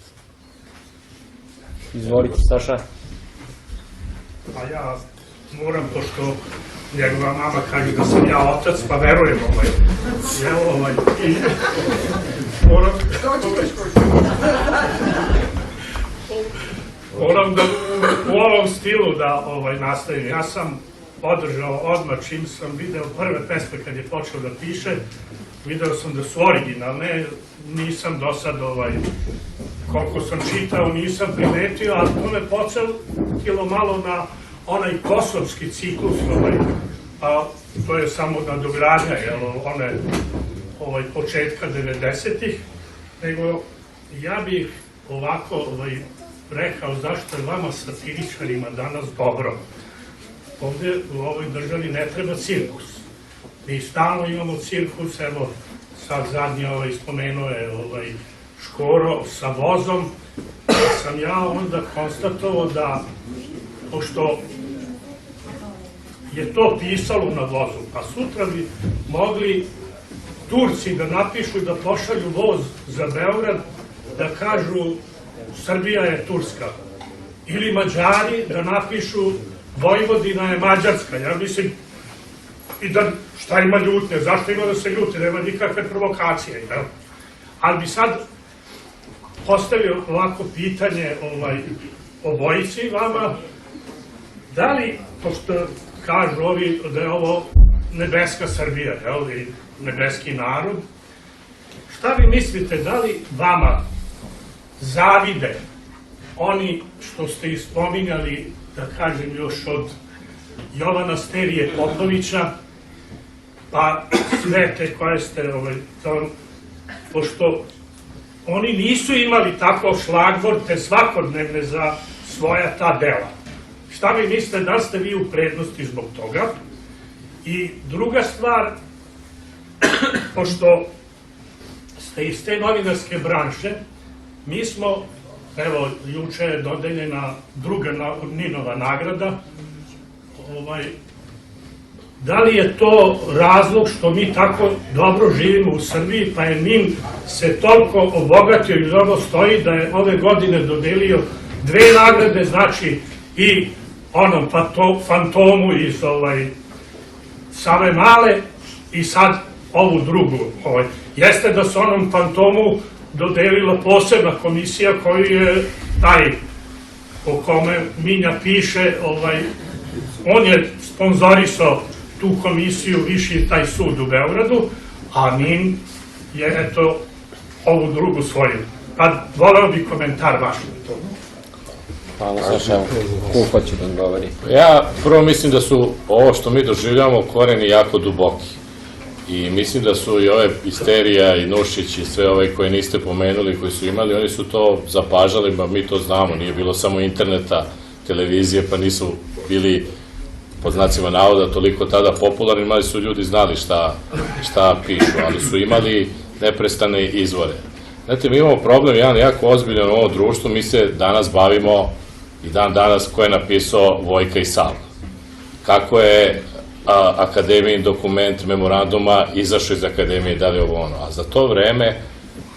Izvolite, Saša. Pa ja moram, pošto njegova mama kaže da sam ja otac, pa verujem moram da u ovom stilu da nastavim. Ja sam podržao odmah čim sam video prve pesme kad je počeo da piše, video sam da su originalne, nisam do sad, koliko sam čitao, nisam primetio, ali to me podsjetilo malo na onaj kosovski ciklus, a to je samo nadogradnja, one početka 90-ih, nego ja bih ovako rekao zašto je vama satiričarima danas dobro. Ovde u ovoj državi ne treba cirkus. Mi stalno imamo cirkus, evo sad zadnje spomenuo je Škoro sa vozom, pa sam ja onda konstatovao da, pošto je to pisalo na vozu, pa sutra bi mogli Turci da napišu da pošalju voz za Beograd, da kažu Srbija je Turska. Ili Mađari da napišu Vojvodina je Mađarska. Ja mislim, i da šta ima ljutne, zašto ima da se ljute, nema nikakve provokacije. Ali bi sad postavio ovako pitanje obojici vama, da li, pošto kažu ovi da je ovo nebeska Srbija, i nebeski narod, šta vi mislite, da li vama zavide oni što ste ispominjali, da kažem još od Jovana Sterije Popovića, pa sve te koje ste, pošto oni nisu imali tako šlagvorte svakodnevne za svoja ta dela. Šta vi mislite, da ste vi u prednosti zbog toga? I druga stvar, pošto ste iz te novinarske branše, mi smo, evo, juče je dodeljena druga NIN-ova nagrada, da li je to razlog što mi tako dobro živimo u Srbiji, pa je NIN se toliko obogatio i dobro stoji da je ove godine dodelio 2 nagrade, znači i onom fantomu iz Save Male i sad ovu drugu. Jeste da se onom fantomu dodelila posebna komisija koju je taj o kome Minja piše, on je sponzorisao tu komisiju, Viši taj sud u Beogradu, a NIN je eto ovu drugu svoju. Pa voleo bi komentar vaš na to. Hvala, Saša. Ko hoće da odgovori? Ja prvo mislim da su ovo što mi doživljamo koreni jako duboki. I mislim da su i ove Isterija i Nušić i sve ove koje niste pomenuli, koji su imali, oni su to zapažali, pa mi to znamo, nije bilo samo interneta, televizije, pa nisu bili, pod znacima navoda, toliko tada popularni, imali su ljudi znali šta pišu, ali su imali neprestane izvore. Znate, mi imamo problem, jedan jako ozbiljan u ovom društvu, mi se danas bavimo i dan danas ko je napisao Vojka i Sava. Kako je akademijin dokument memoranduma izašao iz akademije, da li ovo ono. A za to vreme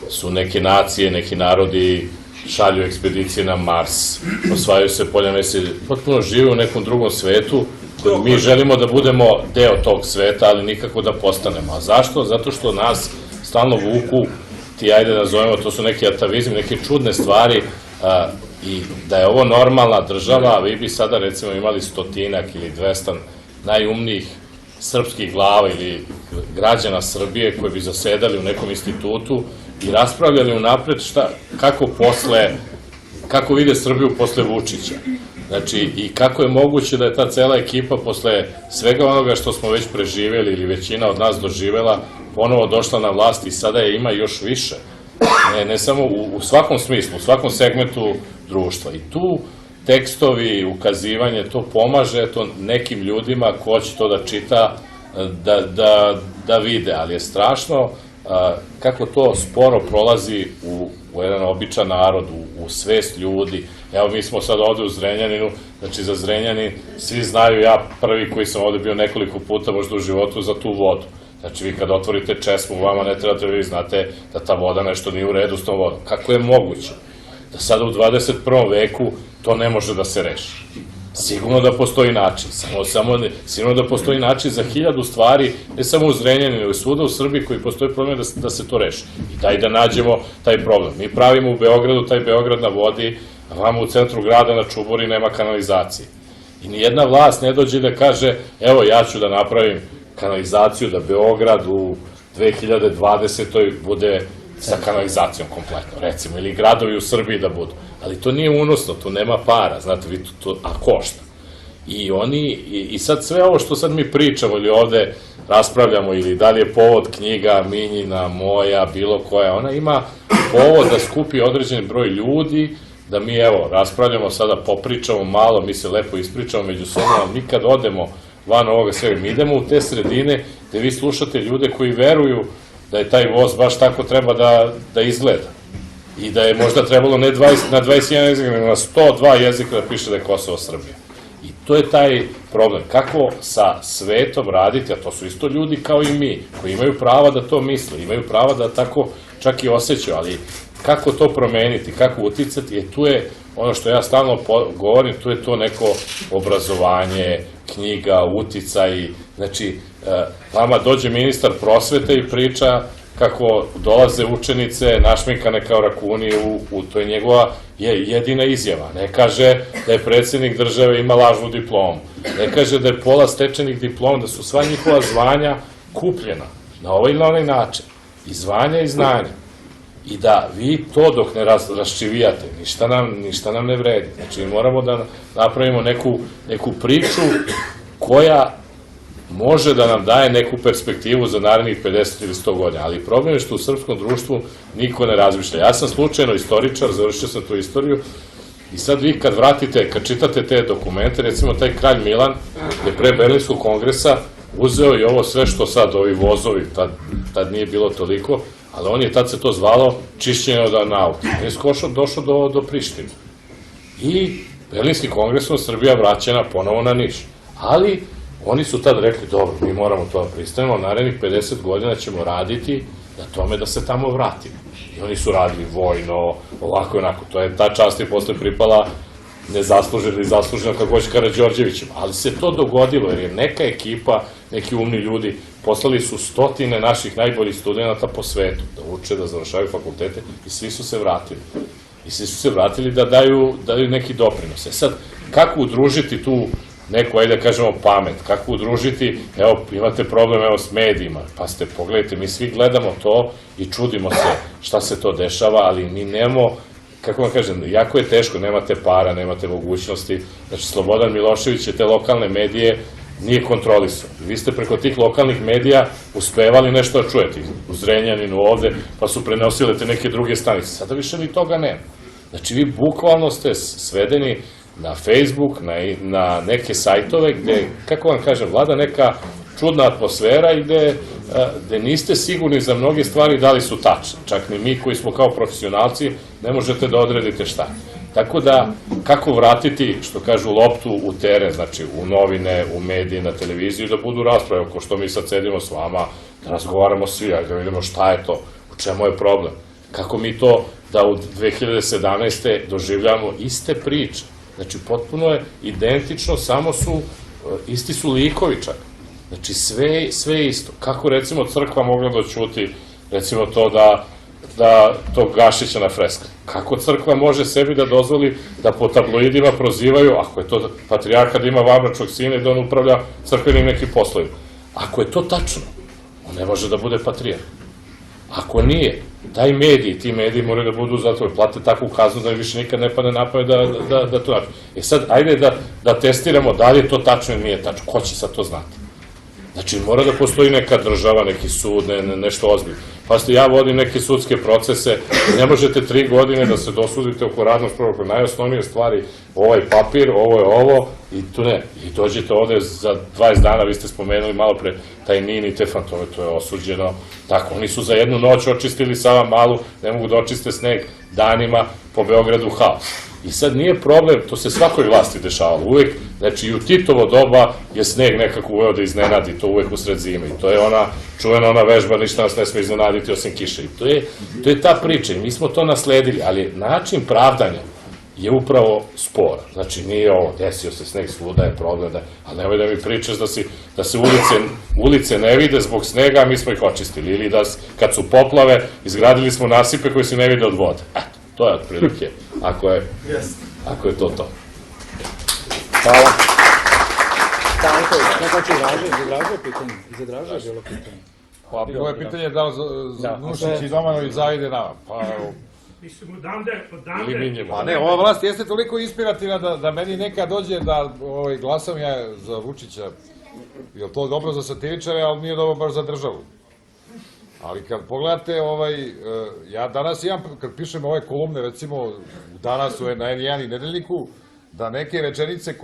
su neke nacije, neki narodi šalju ekspedicije na Mars, osvajaju se polja meseci, potpuno žive u nekom drugom svetu, koji mi želimo da budemo deo tog sveta, ali nikako da postanemo. A zašto? Zato što nas stalno vuku, ti ajde da nazovemo, to su neki atavizmi, neke čudne stvari, i da je ovo normalna država, vi bi sada recimo imali 100 ili 200 najumnijih srpskih glava ili građana Srbije koji bi zasedali u nekom institutu i raspravljali unapred kako vide Srbiju posle Vučića. Znači, i kako je moguće da je ta cela ekipa posle svega onoga što smo već preživjeli ili većina od nas doživjela, ponovo došla na vlast i sada je ima još više. Ne samo u svakom smislu, u svakom segmentu društva. I tu tekstovi, ukazivanje, to pomaže nekim ljudima ko će to da čita, da vide, ali je strašno kako to sporo prolazi u jedan običan narod, u svest ljudi. Evo, mi smo sad ovde u Zrenjaninu, znači za Zrenjanin svi znaju, ja prvi koji sam ovde bio nekoliko puta možda u životu, za tu vodu. Znači, vi kad otvorite česmu, vama ne trebate, vi znate da ta voda nešto nije u redu s tom vodom. Kako je moguće da sada u 21. veku to ne može da se reši? Sigurno da postoji način, sigurno da postoji način za 1000 stvari, ne samo u Zrenjaninu, nego i svuda u Srbiji koji postoji problem da se to reši. I daj da nađemo taj problem. Mi pravimo u Beogradu taj Beograd na vodi, a vamo u centru grada na Čuburi nema kanalizacije. I nijedna vlast ne dođe da kaže, evo ja ću da napravim kanalizaciju da Beograd u 2020. bude sa kanalizacijom kompletno, recimo, ili gradovi u Srbiji da budu. Ali to nije unosno, tu nema para, znate, vi a košta. I sad sve ovo što sad mi pričamo ili ovde raspravljamo, ili da li je povod knjiga Minjina, moja, bilo koja, ona ima povod da skupi određen broj ljudi, da mi, evo, raspravljamo sada, popričamo malo, mi se lepo ispričamo među sobom, ali mi kad odemo van ovoga svega, mi idemo u te sredine gde vi slušate ljude koji veruju da je taj voz baš tako treba da izgleda. I da je možda trebalo ne na 21 jezika, nego na 102 jezika da piše da je Kosovo Srbija. I to je taj problem. Kako sa svetom raditi, a to su isto ljudi kao i mi, koji imaju prava da to misle, imaju prava da tako čak i osjećaju, ali kako to promeniti, kako uticati, tu je ono što ja stalno govorim, tu je to neko obrazovanje, knjiga, uticaj, znači, vama dođe ministar prosvete i priča kako dolaze učenice našminkane kao rakuni, to je njegova jedina izjava. Ne kaže da je predsjednik države ima lažnu diplomu, ne kaže da je pola stečenih diploma, da su sva njihova zvanja kupljena na ovaj ili na onaj način, i zvanja i znanja. I da vi to dok ne raščivijate, ništa nam ne vredi. Znači, mi moramo da napravimo neku priču koja može da nam daje neku perspektivu za narednih 50 ili 100 godina, ali problem je što u srpskom društvu niko ne razmišlja. Ja sam slučajno istoričar, završio sam tu istoriju, i sad vi kad čitate te dokumente, recimo taj kralj Milan je pre Berlinskog kongresa uzeo i ovo sve što sad, ovi vozovi, tad nije bilo toliko, ali on je, tad se to zvalo čišćenje od nauke. On je došao do Prištine. I Berlinski kongresom Srbija vraćena ponovo na Niš. Ali oni su tad rekli, dobro, mi moramo to da pristanemo, narednih 50 godina ćemo raditi na tome da se tamo vratimo. I oni su radili vojno, ovako i onako. To je ta čast i posle pripala nezasluženo ili zasluženo, kako hoće, Karađorđevićima. Ali se to dogodilo, jer je neka ekipa, neki umni ljudi, poslali su stotine naših najboljih studenta po svetu, da uče, da završavaju fakultete, i svi su se vratili. I svi su se vratili da daju neki doprinos. Sad, kako udružiti tu neku, ajde da kažemo, pamet, kako udružiti, evo, imate problem, evo, s medijima, pa pogledajte, mi svi gledamo to i čudimo se šta se to dešava, ali mi nemamo, kako vam kažem, jako je teško, nemate para, nemate mogućnosti, znači, Slobodan Milošević je te lokalne medije nije kontrolisao. Vi ste preko tih lokalnih medija uspevali nešto da čujete, u Zrenjaninu ovde, pa su prenosile te neke druge stanice, sada više ni toga nema. Znači, vi bukvalno ste svedeni na Facebook, na neke sajtove gde, kako vam kažem, vlada neka čudna atmosfera i gde niste sigurni za mnoge stvari da li su tačne. Čak ni mi koji smo kao profesionalci ne možete da odredite šta. Tako da, kako vratiti, što kažu, loptu u teren, znači u novine, u medije, na televiziju, da budu rasprave, oko što mi sad sedimo s vama, da razgovaramo svi, da vidimo šta je to, u čemu je problem. Kako mi to da u 2017. doživljamo iste priče. Znači, potpuno je identično, samo isti su likovi čak. Znači, sve je isto. Kako, recimo, crkva mogla da ćuti, recimo, to da tog Gašića na freska. Kako crkva može sebi da dozvoli da po tabloidima prozivaju, ako je to patrijarha da ima vabračnog sina i da on upravlja crkvenim nekim poslovima. Ako je to tačno, on ne može da bude patrijarh. Ako nije, taj medij, ti mediji moraju da budu zato, plate takvu kaznu da mi više nikad ne padne na pamet da to napravi. Sad, ajde da testiramo da li je to tačno ili nije tačno. Ko će sad to znati? Znači, mora da postoji neka država, neki sud, nešto ozbiljno. Pazite, ja vodim neke sudske procese, ne možete 3 godine da se dosudite oko radnog spora, najosnovnije stvari, ovaj papir, ovo je ovo, i tu ne. I dođete ovde za 20 dana, vi ste spomenuli malo pre taj NIN i te fantome, to je osuđeno. Tako, oni su za jednu noć očistili Savamalu, ne mogu da očiste sneg danima, po Beogradu haos. I sad nije problem, to se svakoj vlasti dešavalo uvek, znači i u Titovo doba je sneg nekako uveo da iznenadi, to uvek usred zime, i to je ona čuvena vežba, ništa nas ne sme iznenaditi osim kiše, i to je ta priča, i mi smo to nasledili, ali način pravdanja je upravo spor, znači nije ovo, desio se sneg, svuda je problem, ali nemoj da mi pričaš da se ulice ne vide zbog snega, a mi smo ih očistili, ili da kad su poplave, izgradili smo nasipe koji se ne vide od vode, eto. To je otprilike, ako je to to. Stanko, znači Draže pitanje, za Draže je bilo pitanje. Pa bilo je pitanje da li Da. Nušić i Domanović zavide nama. Pa, evo. Mislim, Ili mi njemu. Pa ne, ova vlast jeste toliko inspirativna da meni nekad dođe da glasam ja za Vučića. Je to dobro za satiričare, ali nije dobro baš za državu. Ali kad pogledate, ja danas imam, kad pišem ove kolumne, recimo danas na N1 i Nedeljniku, da neke rečenice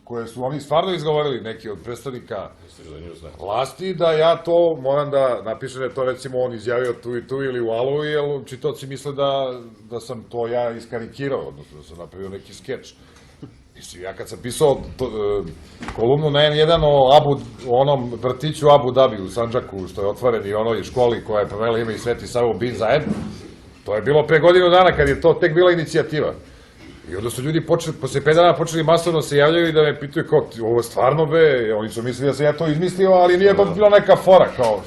koje su oni stvarno izgovorili, neki od predstavnika vlasti, da ja to moram da napišem da je to recimo on izjavio tu i tu ili u Alovi, jer čitaoci misle da sam to ja iskarikirao, odnosno da sam napravio neki skeč. Mislim, ja kad sam pisao kolumnu na N1 o onom vrtiću Abu Dhabi u Sandžaku, što je otvoren i onoj školi koja je prevela ime i Sveti Savo bin Zaed, to je bilo pre godinu dana kad je to tek bila inicijativa. I onda su ljudi posle 5 dana počeli masovno se javljaju i da me pitaju kao, ovo stvarno be, oni su mislili da sam ja to izmislio, ali nije baš bila neka fora, kao,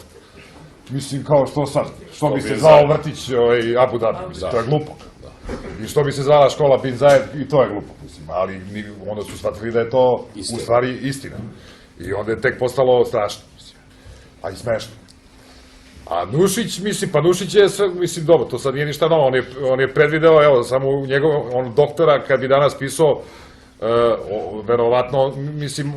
mislim, kao što sad, što bi se zvao vrtić Abu Dhabi, mislim, to je glupo. I što bi se zvala škola bin Zaed, i to je glupo, mislim, ali onda su shvatili da je to u stvari istina. I onda je tek postalo strašno, mislim, a i smešno. A Nušić, Nušić je, mislim, dobro, to sad nije ništa novo, on je predvideo, evo, samo on doktora, kad bi danas pisao, verovatno, mislim,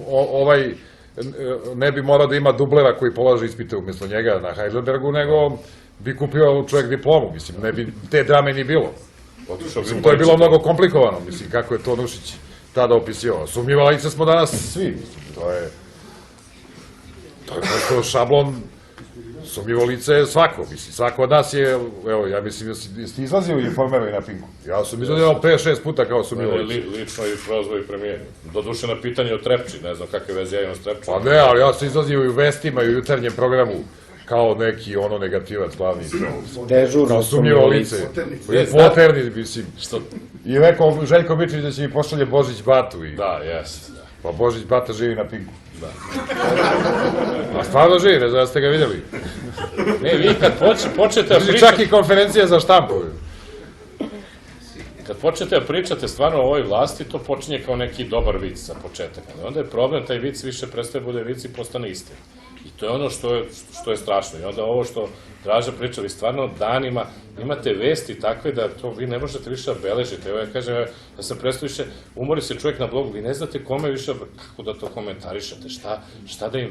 ne bi morao da ima dublera koji polaže ispite umjesto njega na Heidelbergu, nego bi kupio čovjek diplomu, mislim, ne bi te drame ni bilo. Mislim, to je bilo mnogo komplikovano, mislim, kako je to Nušić tada opisivao. Sumnjiva lica smo danas svi, mislim, to je prosto šablon. Sumnjivo lice je svako, mislim, svako od nas je, evo, ja mislim, jeste izlazio u Informeru i na Pinku? Ja sam izlazio 5-6 puta kao sumnjivo lice. Lično i prozvao i premijer. Doduše na pitanje o Trepči, ne znam kakve veze ja imam s Trepčom. Pa ne, ali ja sam izlazio i u vestima i u jutarnjem programu kao neki negativac glavni. Dežurno sumnjivo lice. Poterni, mislim. I rekao Željko Mičić da će mi pošalje Božić Batu. Da, jes. Pa Božić Bata živi na Pinku. Da. A stvarno živi, ne znam da ste ga vidjeli. Ne, vi kad počnete da pričate... Čak i konferencija za štampu. Kad počnete da pričate stvarno o ovoj vlasti, to počinje kao neki dobar vic za početak. Ali onda je problem, taj vic više prestaje bude vic i postane istina. I to je ono što je strašno. I onda ovo što Draža priča, vi stvarno danima imate vesti takve da to vi ne možete više da beležite. Evo ja kažem, da se predstav više, umori se čovjek na blogu, vi ne znate kome više, kako da to komentarišete,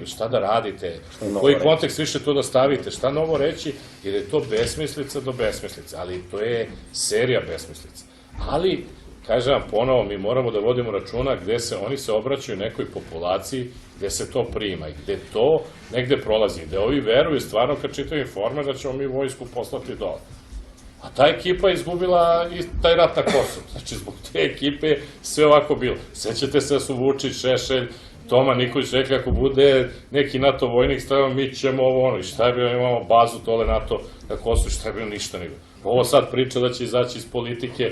šta da radite, koji kontekst više to da stavite, šta novo reći, jer je to besmislica do besmislice, ali to je serija besmislica. Ali, kažem vam ponovo, mi moramo da vodimo računa gde oni se obraćaju nekoj populaciji, gde se to prima i gde to negde prolazi, gde ovi veruju stvarno kad čitaju Informer da ćemo mi vojsku poslati dole. A ta ekipa je izgubila i taj rat na Kosovu. Znači, zbog te ekipe sve ovako bilo. Sećate se da su Vučić, Šešelj, Toma Nikolić rekli ako bude neki NATO vojnik stavio, mi ćemo ovo i šta je bilo, imamo bazu tole NATO na Kosovu, šta je bilo, ništa nego. Ovo sad priča da će izaći iz politike.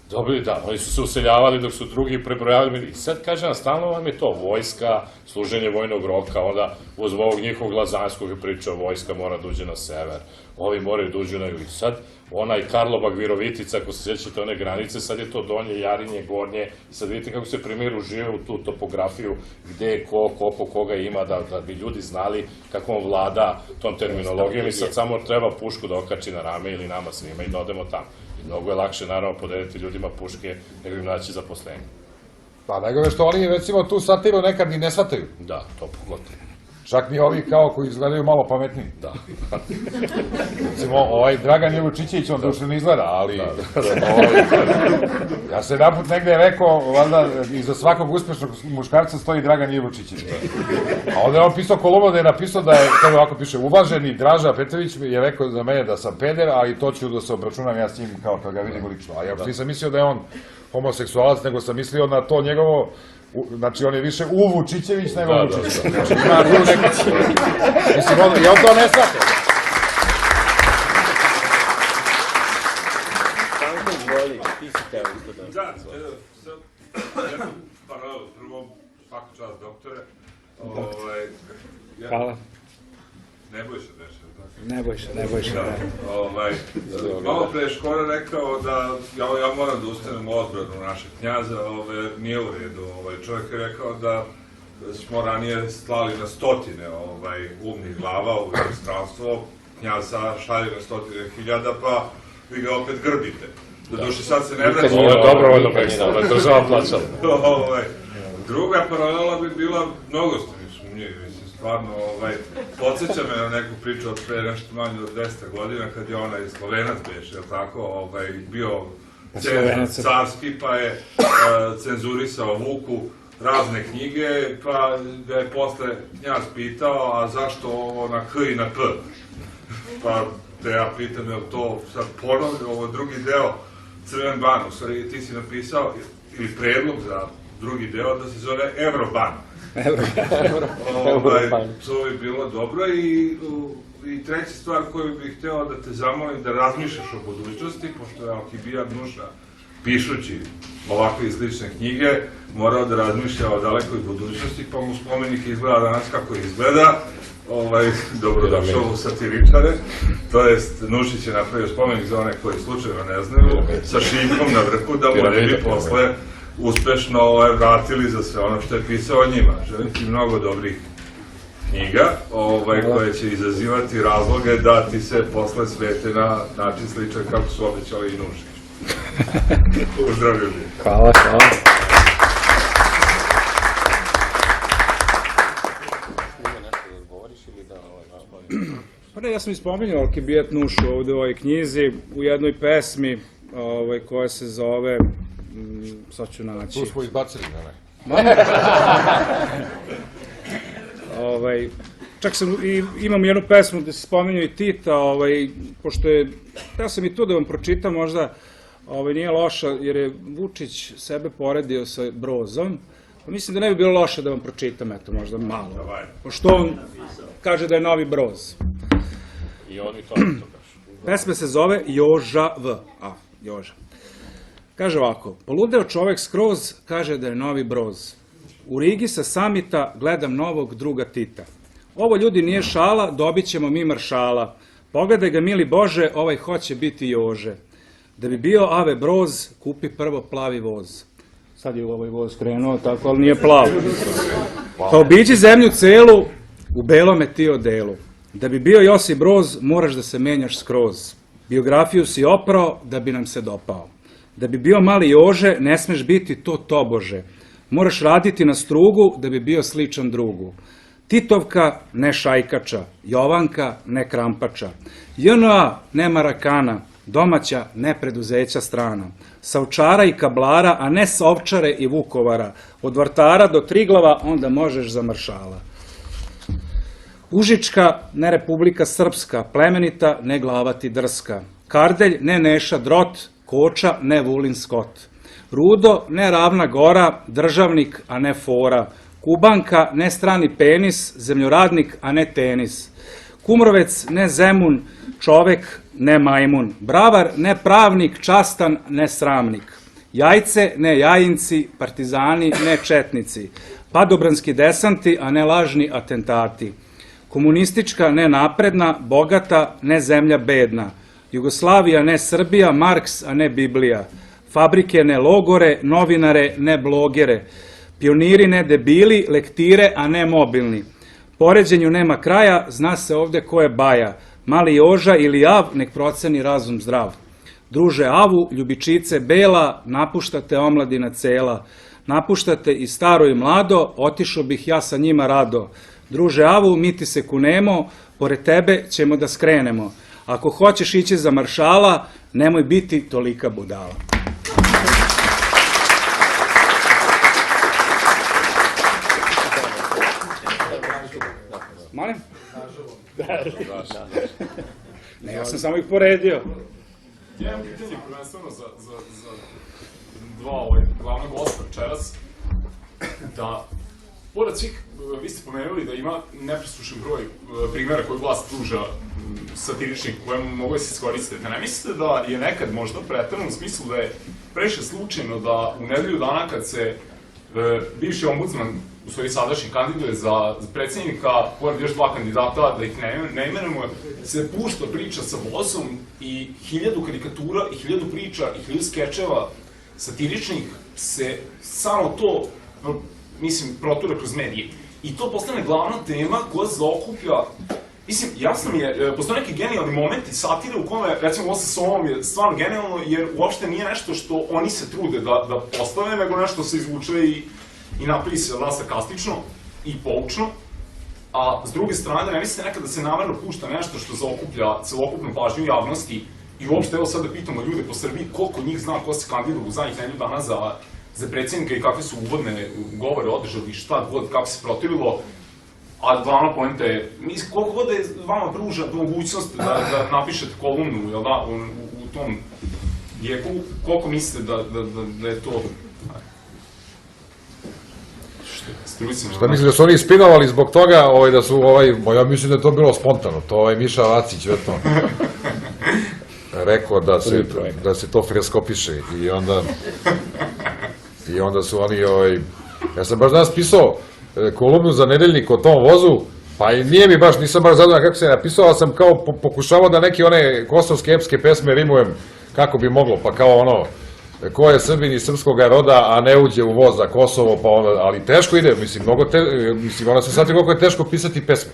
Dobili, da, oni su se useljavali dok su drugi prebrojavali. I sad, kažem, stalno vam je to vojska, služenje vojnog roka, onda uz ovog njihovog Lazanskog je pričao vojska mora da uđe na sever, ovi moraju da uđu na jug. Sad, onaj Karlobag, Virovitica, ako se sjećate one granice, sad je to donje, Jarinje, gornje, i sad vidite kako se premijer užive u tu topografiju, gde je koliko koga ima, da bi ljudi znali kako on vlada tom terminologijom i sad samo treba pušku da okači na rame ili nama svima i da odemo tamo. I mnogo je lakše, naravno, podeliti ljudima puške nego im naći zaposlenje. Pa nego je što oni, recimo, tu satiru nekad ni ne shvataju. Da, to pogotovo. Čak ni ovi kao koji izgledaju malo pametniji. Da. Recimo, Dragan Jevučićević, on duše ne izgleda, ali... Ja se naput negde rekao, valjda, iza svakog uspešnog muškarca stoji Dragan Jevučićević. A onda je on pisao kolumnu da je napisao da je, kada ovako piše, uvaženi Draža Petrović je rekao za mene da sam peder, ali to ću da se obračunam ja s njim kao kad ga vidim lično. A ja nisam mislio da je on homoseksualac, nego sam mislio na to njegovo. Znači, on je više Vučićević nego Vučić. Znači, ima tu neka... Mislim, i on to ne shvate. Stanko izvoli, ti si teo isto da... Da, jednu paralelu, prvo, svaka čast doktore. Hvala. Ne bojiš se nešto, tako? Ne bojš, da. Malo pre je Škora rekao da ja moram da ustanem u odbranu našeg knjaza, nije u redu. Čovjek je rekao da smo ranije slali na stotine umnih glava u inostranstvo, knjaza šalje na stotine hiljada, pa vi ga opet grbite. Doduše sad se ne vraća. Ovo je dobrovoljno predstavno, da država plaćala. Druga paralela bi bila mnogo sumnjivi, mislim, stvarno, podsjeća me na neku priču od pre nešto manje od 200 godina, kad je onaj Slovenac beše, jel tako, bio carski, pa je cenzurisao Vuku razne knjige, pa ga je posle knjaz pitao, a zašto ovo na K i na P? Pa te ja pitam, je li to sad ponovno, ovo drugi deo Crven ban, u stvari ti si napisao, ili predlog za drugi deo, da se zove Euroban. To bi bilo dobro i treća stvar koju bih hteo da te zamolim da razmišljaš o budućnosti, pošto je Alkibiad Nuša, pišući ovakve i slične knjige, morao da razmišlja o dalekoj budućnosti, pa mu spomenik izgleda danas kako izgleda. Dobrodošao u Satiričare, to jest Nušić je napravio spomenik za one koji slučajno ne znaju, sa šiljkom na vrhu, da mu ne bi posle uspešno vratili za sve ono što je pisao o njima. Želim ti mnogo dobrih knjiga koje će izazivati razloge da ti se posle svete na način sličan kako su obećali i Nušić. Uzdravljujem. Hvala, hvala. Pa ne, ja sam ispominjao Alkibiad Nušu ovde u ovoj knjizi, u jednoj pesmi koja se zove, sad ću naći. Tu smo izbacili, Čak sam, imam jednu pesmu gde se spominju i Tita, pošto je, ja sam i tu da vam pročitam, možda nije loša, jer je Vučić sebe poredio sa Brozom, pa mislim da ne bi bilo loše da vam pročitam, eto, možda malo, pošto on kaže da je novi Broz. I oni to kažu. Pesma se zove Joža V. Joža. Kaže ovako, poludeo čovek skroz, kaže da je novi Broz. U Rigi sa samita gledam novog druga Tita. Ovo ljudi nije šala, dobit ćemo mi maršala. Pogledaj ga, mili Bože, ovaj hoće biti Jože. Da bi bio Ave Broz, kupi prvo plavi voz. Sad je ovaj voz krenuo tako, ali nije plav. Pa obiđi zemlju celu, u belome ti odelu. Da bi bio Josip Broz, moraš da se menjaš skroz. Biografiju si oprao da bi nam se dopao. Da bi bio mali Jože, ne smeš biti to tobože. Moraš raditi na strugu da bi bio sličan drugu. Titovka, ne šajkača. Jovanka, ne krampača. JNA, ne Marakana. Domaća, ne preduzeća strana. Sa Ovčara i Kablara, a ne sa Ovčare i Vukovara. Od Vartara do Triglava, onda možeš za maršala. Užička, ne Republika Srpska, plemenita, ne glavati drska. Kardelj, ne Neša Drot, Koča, ne Vulin Skot. Rudo, ne Ravna Gora, državnik, a ne fora. Kubanka, ne strani penis, zemljoradnik, a ne tenis. Kumrovec, ne Zemun, čovek, ne majmun. Bravar, ne pravnik, častan, ne sramnik. Jajce, ne jajinci, partizani, ne četnici. Padobranski desanti, a ne lažni atentati. Komunistička, ne napredna, bogata, ne zemlja bedna. Jugoslavija, ne Srbija, Marks, a ne Biblija. Fabrike, ne logore, novinare, ne blogere. Pioniri, ne debili, lektire, a ne mobilni. Poređenju nema kraja, zna se ovde ko je baja. Mali Joža ili Av, nek proceni razum zdrav. Druže Avu, ljubičice bela, napuštate omladina cela. Napuštate i staro i mlado, otišao bih ja sa njima rado. Druže Avu, mi ti se kunemo, pored tebe ćemo da skrenemo. Ako hoćeš ići za maršala, nemoj biti tolika budala. Molim? Ne, ja sam samo ih poredio. Ja imam pitanje prvenstveno za dva glavna gosta večeras, da pored svih, vi ste pomenuli da ima nepresušen broj primjera koji vlast pruža satiričnih koje mogu da se iskoristiti. Ne mislite da je nekad možda preterano u smislu da je previše slučajno da u nedelju dana kad se bivši ombudsman, u stvari sadašnji kandiduje za predsjednika, pored još dva kandidata, da ih ne imenujemo, se pušta priča sa Vozom i 1000 karikatura i 1000 priča i 1000 skečeva satiričnih se samo to mislim, protura kroz medije. I to postane glavna tema koja zaokuplja. Mislim, jasno mi je, postoje neki genijalni momenti satire u kome, recimo, ovo sa Somom je stvarno genijalno, jer uopšte nije nešto što oni se trude da postave, nego nešto se izvuče i napravi se sarkastično i poučno. A s druge strane, ne mislite nekada da se namerno pušta nešto što zaokuplja celokupnu pažnju javnosti i uopšte, evo sad da pitamo ljude po Srbiji, koliko njih zna ko se kandiduje u zadnjih nedelju dana za predsjednika i kakve su uvodne govore održali, šta god, kako se protivilo. A glavna pojenta je, koliko god da je vama pruža mogućnost da napišete kolumnu, jel da, u tom jeku, koliko mislite da je to... Šta misliš da su oni spinovali zbog toga, da su, ja mislim da je to bilo spontano, to Miša Vacić vjetno rekao da se to freskopiše i onda su oni, ja sam baš danas pisao kolumnu za Nedeljnik o tom vozu, pa i nije mi baš, nisam baš zadovoljan kako se napisao, ali sam kao pokušavao da neke one kosovske epske pesme rimujem kako bi moglo, pa kao ono, ko je Srbin iz srpskog roda, a ne uđe u voz za Kosovo, pa onda, ali teško ide, mislim, ona se shvati koliko je teško pisati pesme,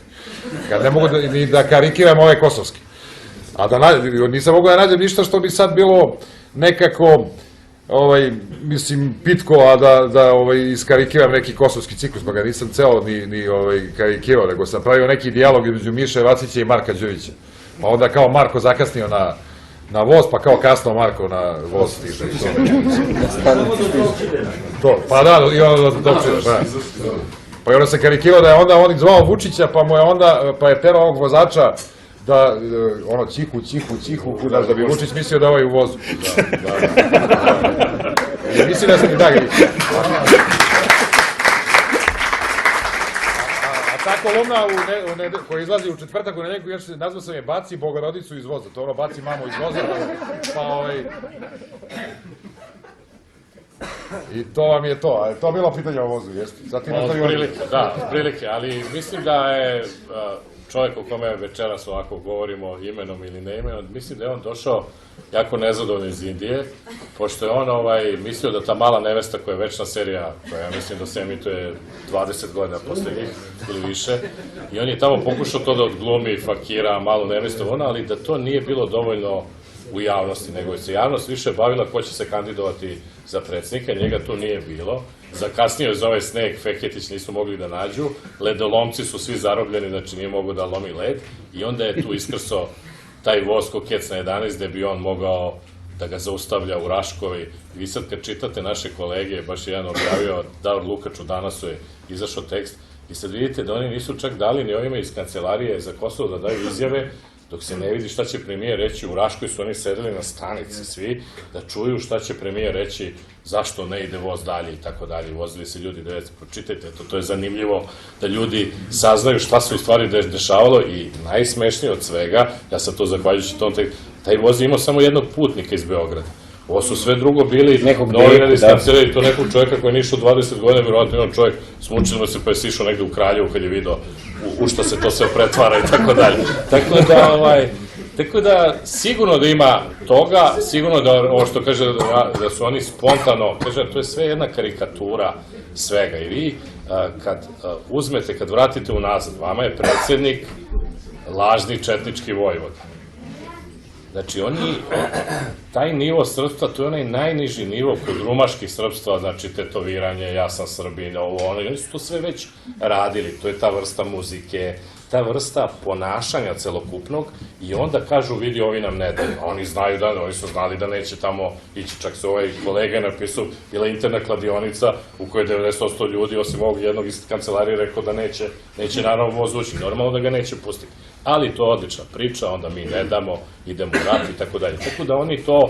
kad ne mogu ni da karikiram ove kosovske. A nisam mogu da nađem ništa što bi sad bilo nekako, mislim, pitko, a da iskarikiram neki kosovski ciklus, pa ga nisam ceo ni karikirao, nego sam pravio neki dijalog između Miše Vacića i Marka Đurića. Pa onda kao Marko zakasnio na voz, pa kao kasno Marko na voz stiže. Pa da, i onda do Topčina. Pa i onda sam karikirao da je onda on zvao Vučića, pa je terao ovog vozača da, ono, cihu, da bi Vučić mislio da je ovaj u vozu. Mislim da sam i dalje. A ta kolumna koja izlazi u četvrtak u Nedeljku, nazvao sam je Baci Bogorodicu iz voza. To ono, baci mamu iz voza, pa i to vam je to. A je to bilo pitanje o vozu, jeste? Prilike, ali mislim da je čovjek o kome večeras ovako govorimo imenom ili ne imenom, mislim da je on došao jako nezadovoljno iz Indije, pošto je on mislio da ta Mala nevesta koja je večna serija, koja ja mislim da se emituje 20 godina posljednjih ili više, i on je tamo pokušao to da odglumi, fakira, Malu nevestu, ali da to nije bilo dovoljno u javnosti, nego je se javnost više bavila ko će se kandidovati za predsjednika, njega tu nije bilo. Zakasnio je zove sneg, Feketić nisu mogli da nađu, ledolomci su svi zarobljeni, znači nije mogo da lomi led, i onda je tu iskrso taj voz Kokec na 11, gde bi on mogao da ga zaustavlja u Raškovi. I vi sad kad čitate naše kolege, baš je jedan objavio, Davor Lukač u Danasu je izašao tekst, i sad vidite da oni nisu čak dali ni ovima iz kancelarije za Kosovo da daju izjave, dok se ne vidi šta će premijer reći. U Raškoj su oni sedeli na stanici svi, da čuju šta će premijer reći, zašto ne ide voz dalje i tako dalje. Vozili se ljudi, da pročitajte, to je zanimljivo, da ljudi saznaju šta se u stvari dešavalo, i najsmešnije od svega, ja sam to zahvaljujući tom tekstu, taj voz imao samo jednog putnika iz Beograda. Ovo su sve drugo bili novinari iz kancelarije, to nekog čovjeka koji je išao 20 godina, vjerojatno imao čovjek, smučilo se pa je sišao negde u Kraljevu kad je vidio u što se to sve pretvara i tako dalje. Tako da, sigurno da ima toga, sigurno da ovo što kaže da su oni spontano, kaže, to je sve jedna karikatura svega. I vi kad uzmete, kad vratite unazad, vama je predsjednik lažni četnički vojvoda. Znači, taj nivo srpstva, to je onaj najniži nivo kod rumaških srpstva, znači tetoviranje, ja sam Srbin, ovo, ono, i oni su to sve već radili, to je ta vrsta muzike, ta vrsta ponašanja celokupnog, i onda kažu, vidi, ovi nam ne daju, oni znaju da, oni su znali da neće tamo ići, čak se ovaj kolega napisao, bila interna kladionica u kojoj 90% ljudi, osim ovog jednog iz kancelarije, rekao da neće naravno voz ući, normalno da ga neće pustiti. Ali to je odlična priča, onda mi ne damo, idemo u rat i tako dalje. Tako da oni to,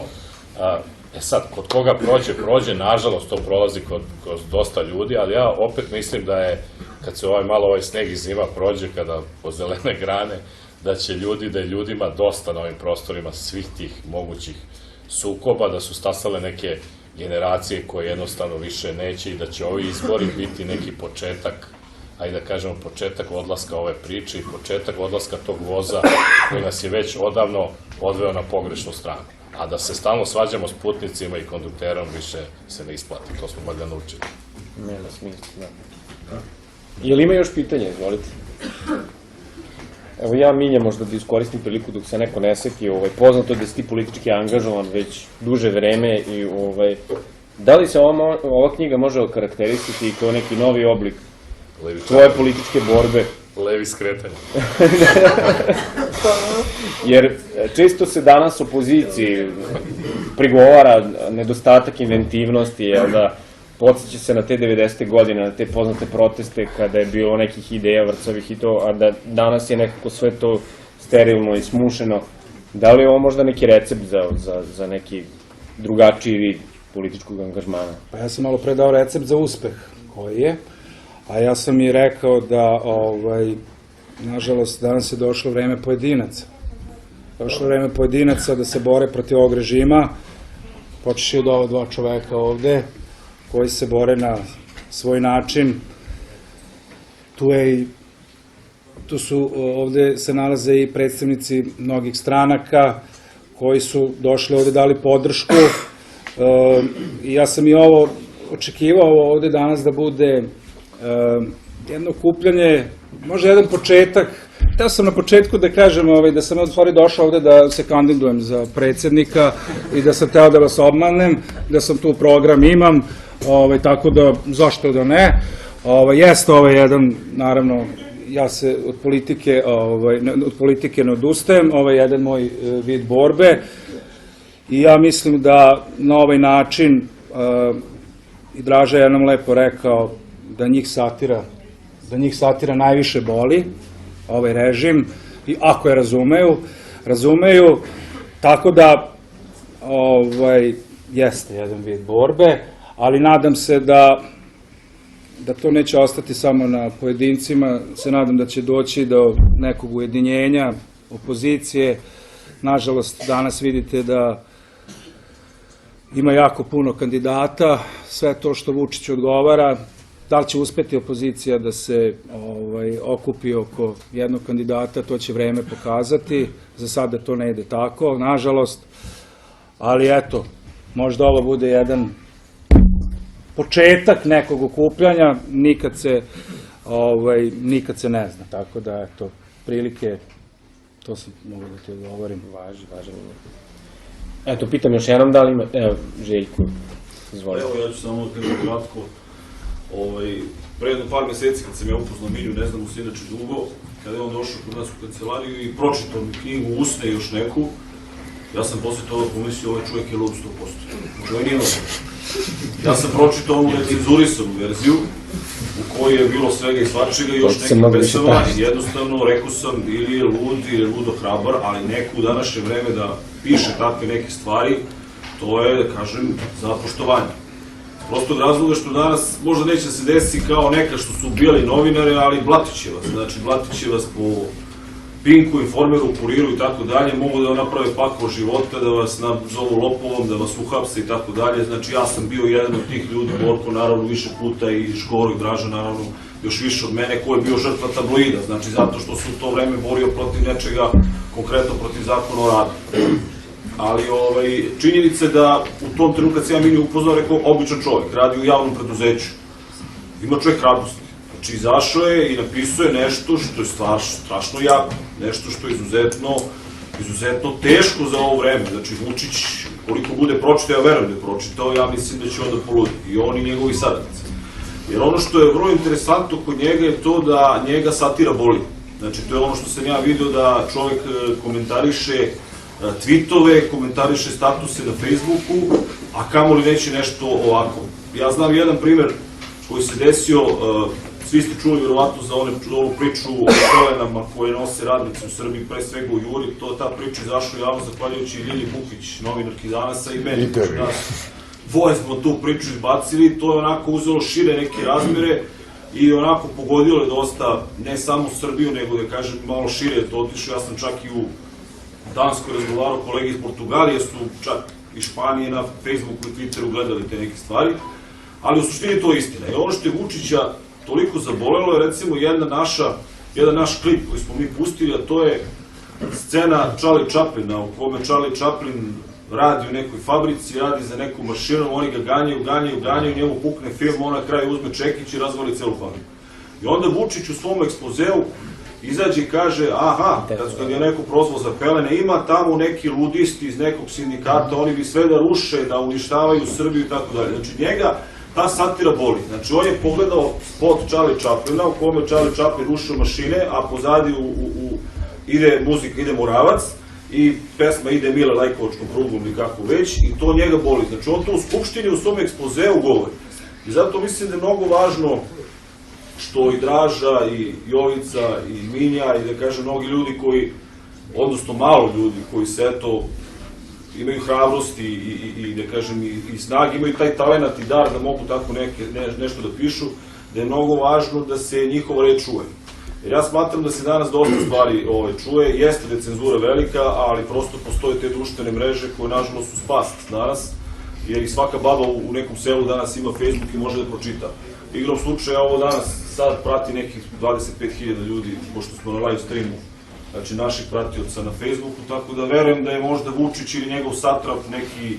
sad, kod koga prođe, nažalost to prolazi kod dosta ljudi, ali ja opet mislim da je, kad se malo ovaj sneg i zima prođe, kada po zelene grane, da je ljudima dosta na ovim prostorima svih tih mogućih sukoba, da su stasale neke generacije koje jednostavno više neće, i da će ovi izbori biti neki početak, ajde da kažemo, početak odlaska ove priče i početak odlaska tog voza koji nas je već odavno odveo na pogrešnu stranu. A da se stalno svađamo s putnicima i kondukterom više se ne isplati, to smo valjda naučili. Nema smisla, da. Jel ima još pitanja, izvolite? Evo ja, Minja, možda da iskoristim priliku dok se neko ne seti, poznato je da si ti politički angažovan već duže vreme i da li se ova knjiga može okarakterisati kao neki novi oblik tvoje političke borbe? Levi skretanje. Jer često se danas opoziciji prigovara nedostatak inventivnosti, jel da podsjeća se na te 90. godine, na te poznate proteste kada je bilo nekih ideja vrcavih i to, a da danas je nekako sve to sterilno i smušeno. Da li je ovo možda neki recept za neki drugačiji vid političkog angažmana? Pa ja sam malo pre dao recept za uspeh koji je, a ja sam i rekao da, nažalost, danas je došlo vreme pojedinaca. Došlo vreme pojedinaca da se bore protiv ovog režima, počeši od ova dva čoveka ovde, koji se bore na svoj način. Ovde se nalaze i predstavnici mnogih stranaka koji su došli ovde, dali podršku. I ja sam i ovo očekivao ovde danas da bude jedno okupljanje, možda jedan početak. Hteo sam na početku da kažem da sam od stvari došao ovde da se kandidujem za predsjednika i da sam hteo da vas obmanem, da sam tu program imam, tako da zašto da ne. Jeste jedan, naravno, ja se od politike ne odustajem, ovo je jedan moj vid borbe i ja mislim da na ovaj način, i Draža je nam lepo rekao, da njih satira najviše boli, ovaj režim, i ako je razumeju, tako da jeste jedan vid borbe, ali nadam se da to neće ostati samo na pojedincima, se nadam da će doći do nekog ujedinjenja opozicije. Nažalost, danas vidite da ima jako puno kandidata, sve to što Vučić odgovara. Da li će uspeti opozicija da se okupi oko jednog kandidata, to će vreme pokazati. Za sada to ne ide tako, nažalost. Ali eto, možda ovo bude jedan početak nekog okupljanja, nikad se ne zna. Tako da, eto, prilike, to sam mogu da ti odgovorim. Važi. Eto, pitam još jednom da li ima, evo, Željko, izvolite. Evo, ja ću samo kratko. Pre jedno par meseci kad sam ja upoznao Minju, ne znam mu se inače dugo, kada je on došao kod nas u kancelariju i pročitao mi knjigu Usne i još neku, ja sam posle toga pomislio ovaj čovjek je lud 100%. Ovo nije normalno. Ja sam pročitao ovu necenzurisanu verziju u kojoj je bilo svega i svačega i još nekih pesama i jednostavno rekao sam ili je lud ili je ludo hrabar, ali neko u današnje vreme da piše takve neke stvari, to je, da kažem, za poštovanje. Prostog razloga što danas možda neće da se desi kao neka što su bili novinari, ali blatit će vas. Znači, blatit će vas po Pinku, Informeru, Kuriru i tako dalje, mogu da vam naprave pakao života, da vas nazovu lopovom, da vas uhapse i tako dalje. Znači, ja sam bio jedan od tih ljudi, Borko naravno više puta i Škoro i Draža naravno još više od mene, ko je bio žrtva tabloida, znači zato što su u to vreme borio protiv nečega, konkretno protiv zakona o radu. Ali činjenica je da u tom trenutku kad se ja Minju upoznao, rekao, običan čovjek, radi u javnom preduzeću, ima čovjek radosti. Znači, izašao je i napisao je nešto što je strašno jako, nešto što je izuzetno teško za ovo vreme. Znači, Vučić, koliko bude pročitao, ja verujem da je pročitao, ja mislim da će onda poluditi, i on i njegovi saradnici. Jer ono što je vrlo interesantno kod njega je to da njega satira boli. Znači, to je ono što sam ja vidio da čovjek komentariše tweetove, komentariše statuse na Facebooku, a kamoli neće nešto ovako. Ja znam jedan primer koji se desio, svi ste čuli vjerovatno za onu priču o kolenama koje nose radnici u Srbiji, pre svega u Juri, ta priča izašla javno zahvaljujući Ljilji Bukić, novinarki Danasa i meni. Dvoje smo tu priču izbacili, to je onako uzelo šire neke razmere i onako pogodilo je dosta, ne samo Srbiju, nego da kažem malo šire je to otišlo. Ja sam čak i u Danskoj razgovarao, kolege iz Portugalije su čak i Španije na Facebooku i Twitteru gledali te neke stvari, ali u suštini to je istina. I ono što je Vučića toliko zabolelo je recimo jedan naš klip koji smo mi pustili, a to je scena Charlie Chaplina u kome Charlie Chaplin radi u nekoj fabrici, radi za neku mašinu, oni ga ganjaju, njemu pukne film, on na kraju uzme čekić i razvali celu fabriku. I onda Vučić u svom ekspozeu izađe i kaže, aha, kad je neko prozvao za pelene, ima tamo neki ludisti iz nekog sindikata, oni bi sve da ruše, da uništavaju Srbiju i tako dalje. Znači njega ta satira boli. Znači on je pogledao spot Charlie Chaplina u kome Charlie Chaplin rušio mašine, a pozadi ide muzika, ide Moravac i pesma ide Mile Lajkovačkom prugom ili kako već i to njega boli. Znači on to u Skupštini u svom ekspozeu govori. I zato mislim da je mnogo važno što i Draža, i Jovica, i Minja, i da kažem mnogi ljudi koji, odnosno malo ljudi koji se eto imaju hrabrosti i da kažem i snage, imaju taj talenat i dar da mogu tako nešto da pišu, da je mnogo važno da se njihova reč čuje. Jer ja smatram da se danas dosta stvari čuje, jeste da je cenzura velika, ali prosto postoje te društvene mreže koje nažalost su spas danas, jer i svaka baba u nekom selu danas ima Facebook i može da pročita. Igrom slučaja ovo danas sad prati nekih 25.000 ljudi, pošto smo na live streamu, znači naših pratioca na Facebooku, tako da verujem da je možda Vučić ili njegov satrap, neki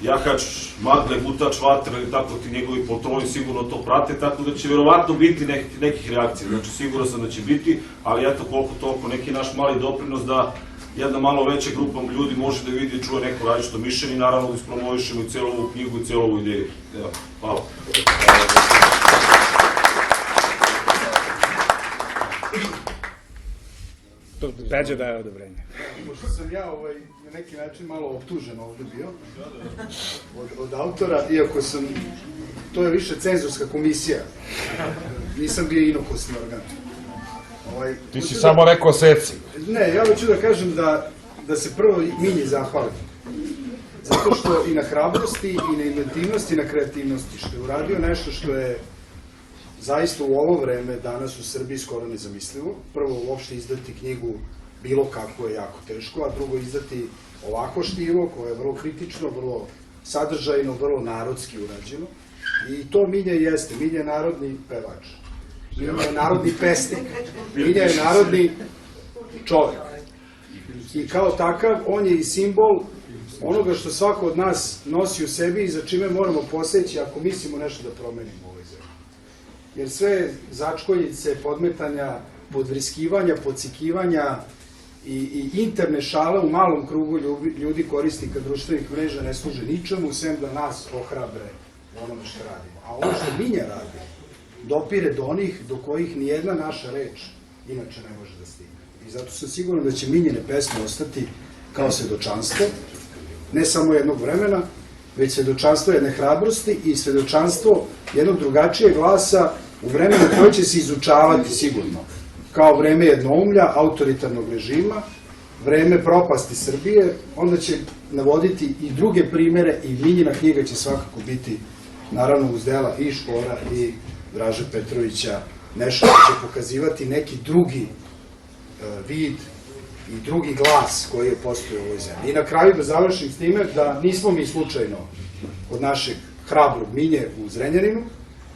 jahač magle, gutač vatre ili tako ti njegovi poltroni sigurno to prate, tako da će verovatno biti nekih reakcija, znači siguran sam da će biti, ali eto koliko toliko neki naš mali doprinos da jedna malo veća grupa ljudi može da vidi i čuje neko različito mišljenje i naravno da ispromovišemo i celu ovu knjigu i celu ovu ideju. Evo, hvala. Peđa daje odobrenje. Možda sam ja na neki način malo optužen ovde bio od autora, iako sam, to je više cenzorska komisija, nisam bio inokosni organ. Ti si samo rekao seci. Ne, ja hoću da kažem da se prvo Minji zahvalim. Zato što i na hrabrosti, i na inventivnosti, i na kreativnosti, što je uradio nešto što je zaista u ovo vreme danas u Srbiji skoro nezamislivo. Prvo, uopšte izdati knjigu bilo kako je jako teško, a drugo, izdati ovako štivo, koje je vrlo kritično, vrlo sadržajno, vrlo narodski urađeno. I to Minja jeste. Minja je narodni pevač. Minja je narodni pesnik. Minja je narodni čovek. I kao takav, on je i simbol onoga što svako od nas nosi u sebi i za čime moramo poseći ako mislimo nešto da promenimo u ovoj zemlji. Jer sve začkoljice, podmetanja, podvriskivanja, podcikivanja i interne šale u malom krugu ljudi korisnika društvenih mreža ne služe ničemu, sem da nas ohrabre onome što radimo. A ono što Minja radi, dopire do onih do kojih nijedna naša reč inače ne može da stigne. I zato sam siguran da će Minjine pesme ostati kao svedočanstvo, ne samo jednog vremena, već svedočanstvo jedne hrabrosti i svedočanstvo jednog drugačijeg glasa u vremenu koje će se izučavati sigurno, kao vreme jednoumlja, autoritarnog režima, vreme propasti Srbije, onda će navoditi i druge primere i Minjina knjiga će svakako biti, naravno uz dela i Škora i Draže Petrovića, nešto što će pokazivati neki drugi vid i drugi glas koji je postojao u ovoj zemlji. I na kraju da završim s time da nismo mi slučajno od našeg hrabrog Minje u Zrenjaninu,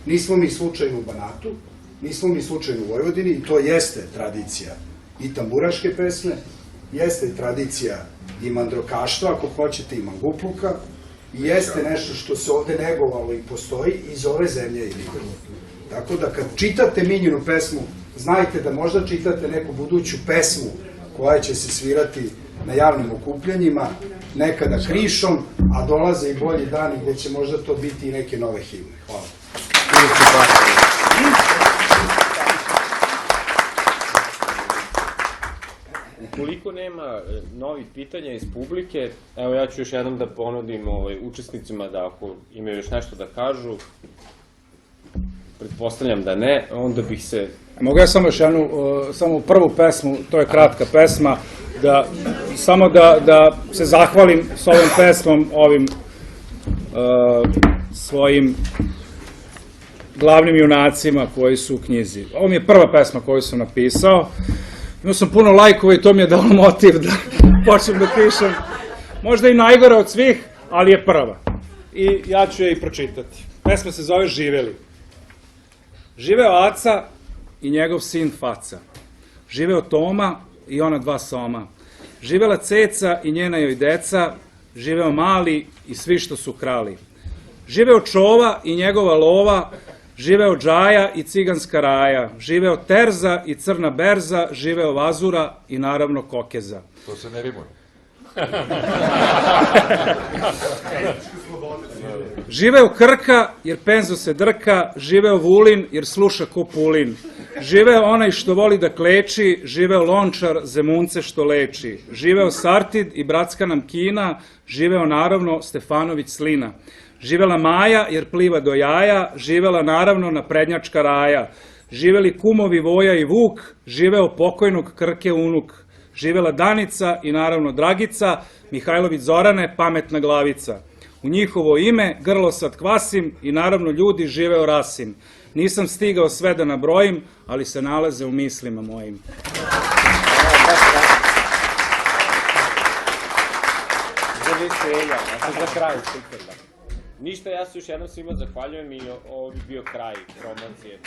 nismo mi slučajno u Banatu, nismo mi slučajno u Vojvodini i to jeste tradicija i tamburaške pesme, jeste i tradicija i mandrokaštva, ako hoćete, i mangupluka, i jeste nešto što se ovde negovalo i postoji iz ove zemlje i nikada. Tako da kad čitate Minjinu pesmu, znajte da možda čitate neku buduću pesmu koja će se svirati na javnim okupljanjima, nekada krišom, a dolaze i bolji dani gde će možda to biti i neke nove himne. Hvala. Ukoliko nema novih pitanja iz publike, evo ja ću još jednom da ponudim učesnicima da ako imaju još nešto da kažu, pretpostavljam da ne, onda bih se... Mogu ja samo još jednu, samo prvu pesmu, to je kratka pesma, samo da se zahvalim s ovom pesmom, ovim svojim glavnim junacima koji su u knjizi. Ovo mi je prva pesma koju sam napisao. Imao sam puno lajkova i to mi je dalo motiv da počnem da pišem. Možda i najgore od svih, ali je prva. I ja ću je i pročitati. Pesma se zove Živeli. Živeo Aca i njegov sin Faca. Živeo Toma i ona dva soma. Živela Ceca i njena joj deca. živeo Mali i svi što su krali. Živeo Čova i njegova lova, živeo Džaja i ciganska raja, živeo Terza i crna berza, živeo Vazura i naravno Kokeza. To se ne rimuje. Živeo Krka jer penzo se drka, živeo Vulin jer sluša ko Pulin. Živeo onaj što voli da kleči, živeo Lončar, Zemunce što leči. Živeo Sartid i bratska nam Kina, živeo naravno Stefanović Slina. Živela Maja jer pliva do jaja, živela naravno naprednjačka raja. Živeli kumovi Voja i Vuk, živeo pokojnog Krke unuk. Živela Danica i naravno Dragica, Mihajlović Zorane, pametna glavica. U njihovo ime grlo sad kvasim i naravno ljudi živeo Rasim. Nisam stigao sve da nabrojim, ali se nalaze u mislima mojim. Za kraj, super. Ništa, ja se još jednom svima zahvaljujem i ovo bi bio kraj promocije.